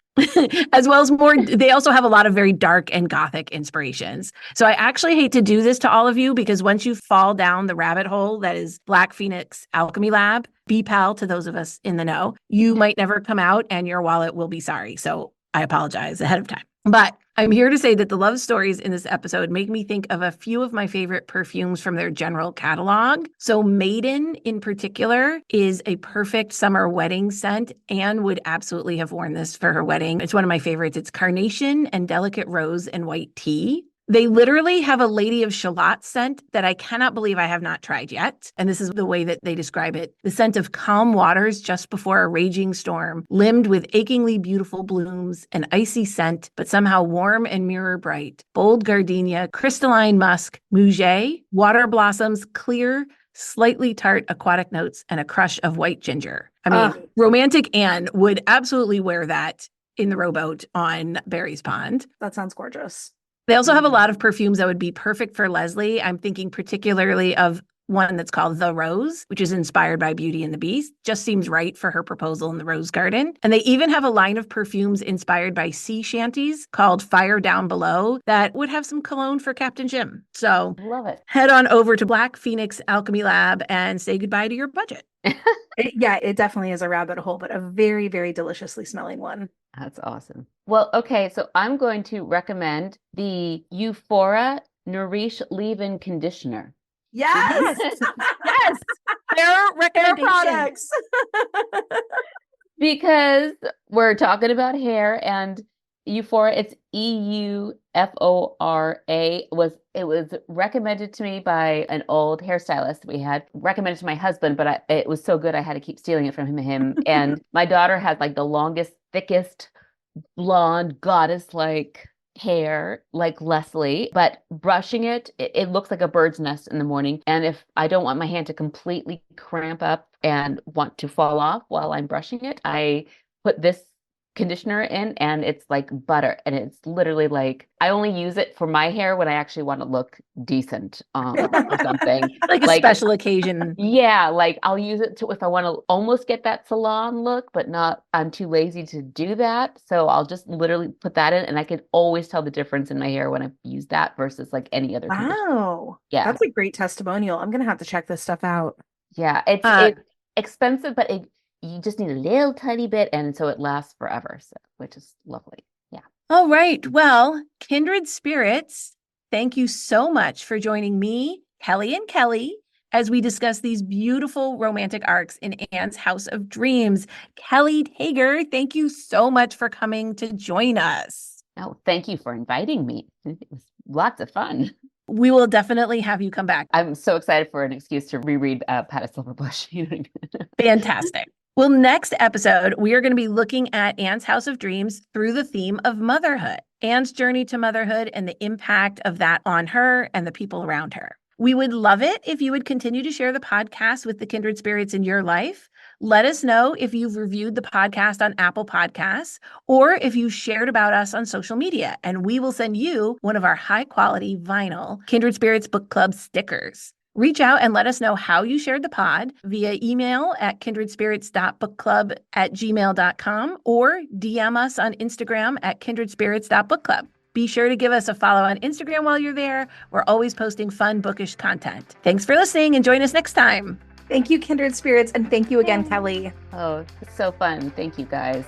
As well as they also have a lot of very dark and gothic inspirations. So I actually hate to do this to all of you, because once you fall down the rabbit hole that is Black Phoenix Alchemy Lab, be pal to those of us in the know, you might never come out and your wallet will be sorry. So I apologize ahead of time. But I'm here to say that the love stories in this episode make me think of a few of my favorite perfumes from their general catalog. So Maiden in particular is a perfect summer wedding scent. Anne would absolutely have worn this for her wedding. It's one of my favorites. It's carnation and delicate rose and white tea. They literally have a Lady of Shalott scent that I cannot believe I have not tried yet. And this is the way that they describe it. The scent of calm waters just before a raging storm, limned with achingly beautiful blooms, an icy scent, but somehow warm and mirror bright. Bold gardenia, crystalline musk, muguet, water blossoms, clear, slightly tart aquatic notes, and a crush of white ginger. I mean, romantic Anne would absolutely wear that in the rowboat on Barry's Pond. That sounds gorgeous. They also have a lot of perfumes that would be perfect for Leslie. I'm thinking particularly of one that's called The Rose, which is inspired by Beauty and the Beast. Just seems right for her proposal in the rose garden. And they even have a line of perfumes inspired by sea shanties called Fire Down Below that would have some cologne for Captain Jim. So love it. Head on over to Black Phoenix Alchemy Lab and say goodbye to your budget. It definitely is a rabbit hole, but a very, very deliciously smelling one. That's awesome. Well, okay, so I'm going to recommend the Euphora Nourish Leave-In Conditioner. Yes. Yes. Their recommendation. Products. Because we're talking about hair, and Euphora, it's EUFORA, it was recommended to me by an old hairstylist we had, recommended to my husband, but it was so good I had to keep stealing it from him. And my daughter has like the longest, thickest, blonde, goddess-like hair like Leslie, but brushing it looks like a bird's nest in the morning. And if I don't want my hand to completely cramp up and want to fall off while I'm brushing it, I put this conditioner in, and it's like butter, and it's literally like I only use it for my hair when I actually want to look decent or something. Like a special occasion. Yeah, like I'll use it to if I want to almost get that salon look, but not, I'm too lazy to do that. So I'll just literally put that in, and I can always tell the difference in my hair when I use that versus like any other conditioner. Wow. Yeah. That's a great testimonial. I'm gonna have to check this stuff out. Yeah, it's expensive, but you just need a little tiny bit, and so it lasts forever, so which is lovely. Yeah. All right. Well, kindred spirits, thank you so much for joining me, Kelli and Kelly, as we discuss these beautiful romantic arcs in Anne's House of Dreams. Kelli Tager, thank you so much for coming to join us. Oh, thank you for inviting me. It was lots of fun. We will definitely have you come back. I'm so excited for an excuse to reread Pat of Silverbush. You know what I mean? Fantastic. Well, next episode, we are going to be looking at Anne's House of Dreams through the theme of motherhood, Anne's journey to motherhood and the impact of that on her and the people around her. We would love it if you would continue to share the podcast with the kindred spirits in your life. Let us know if you've reviewed the podcast on Apple Podcasts or if you shared about us on social media, and we will send you one of our high-quality vinyl Kindred Spirits Book Club stickers. Reach out and let us know how you shared the pod via email at kindredspirits.bookclub@gmail.com or DM us on Instagram at kindredspirits.bookclub. Be sure to give us a follow on Instagram while you're there. We're always posting fun bookish content. Thanks for listening and join us next time. Thank you, kindred spirits, and thank you again, Kelli. Oh, it's so fun. Thank you, guys.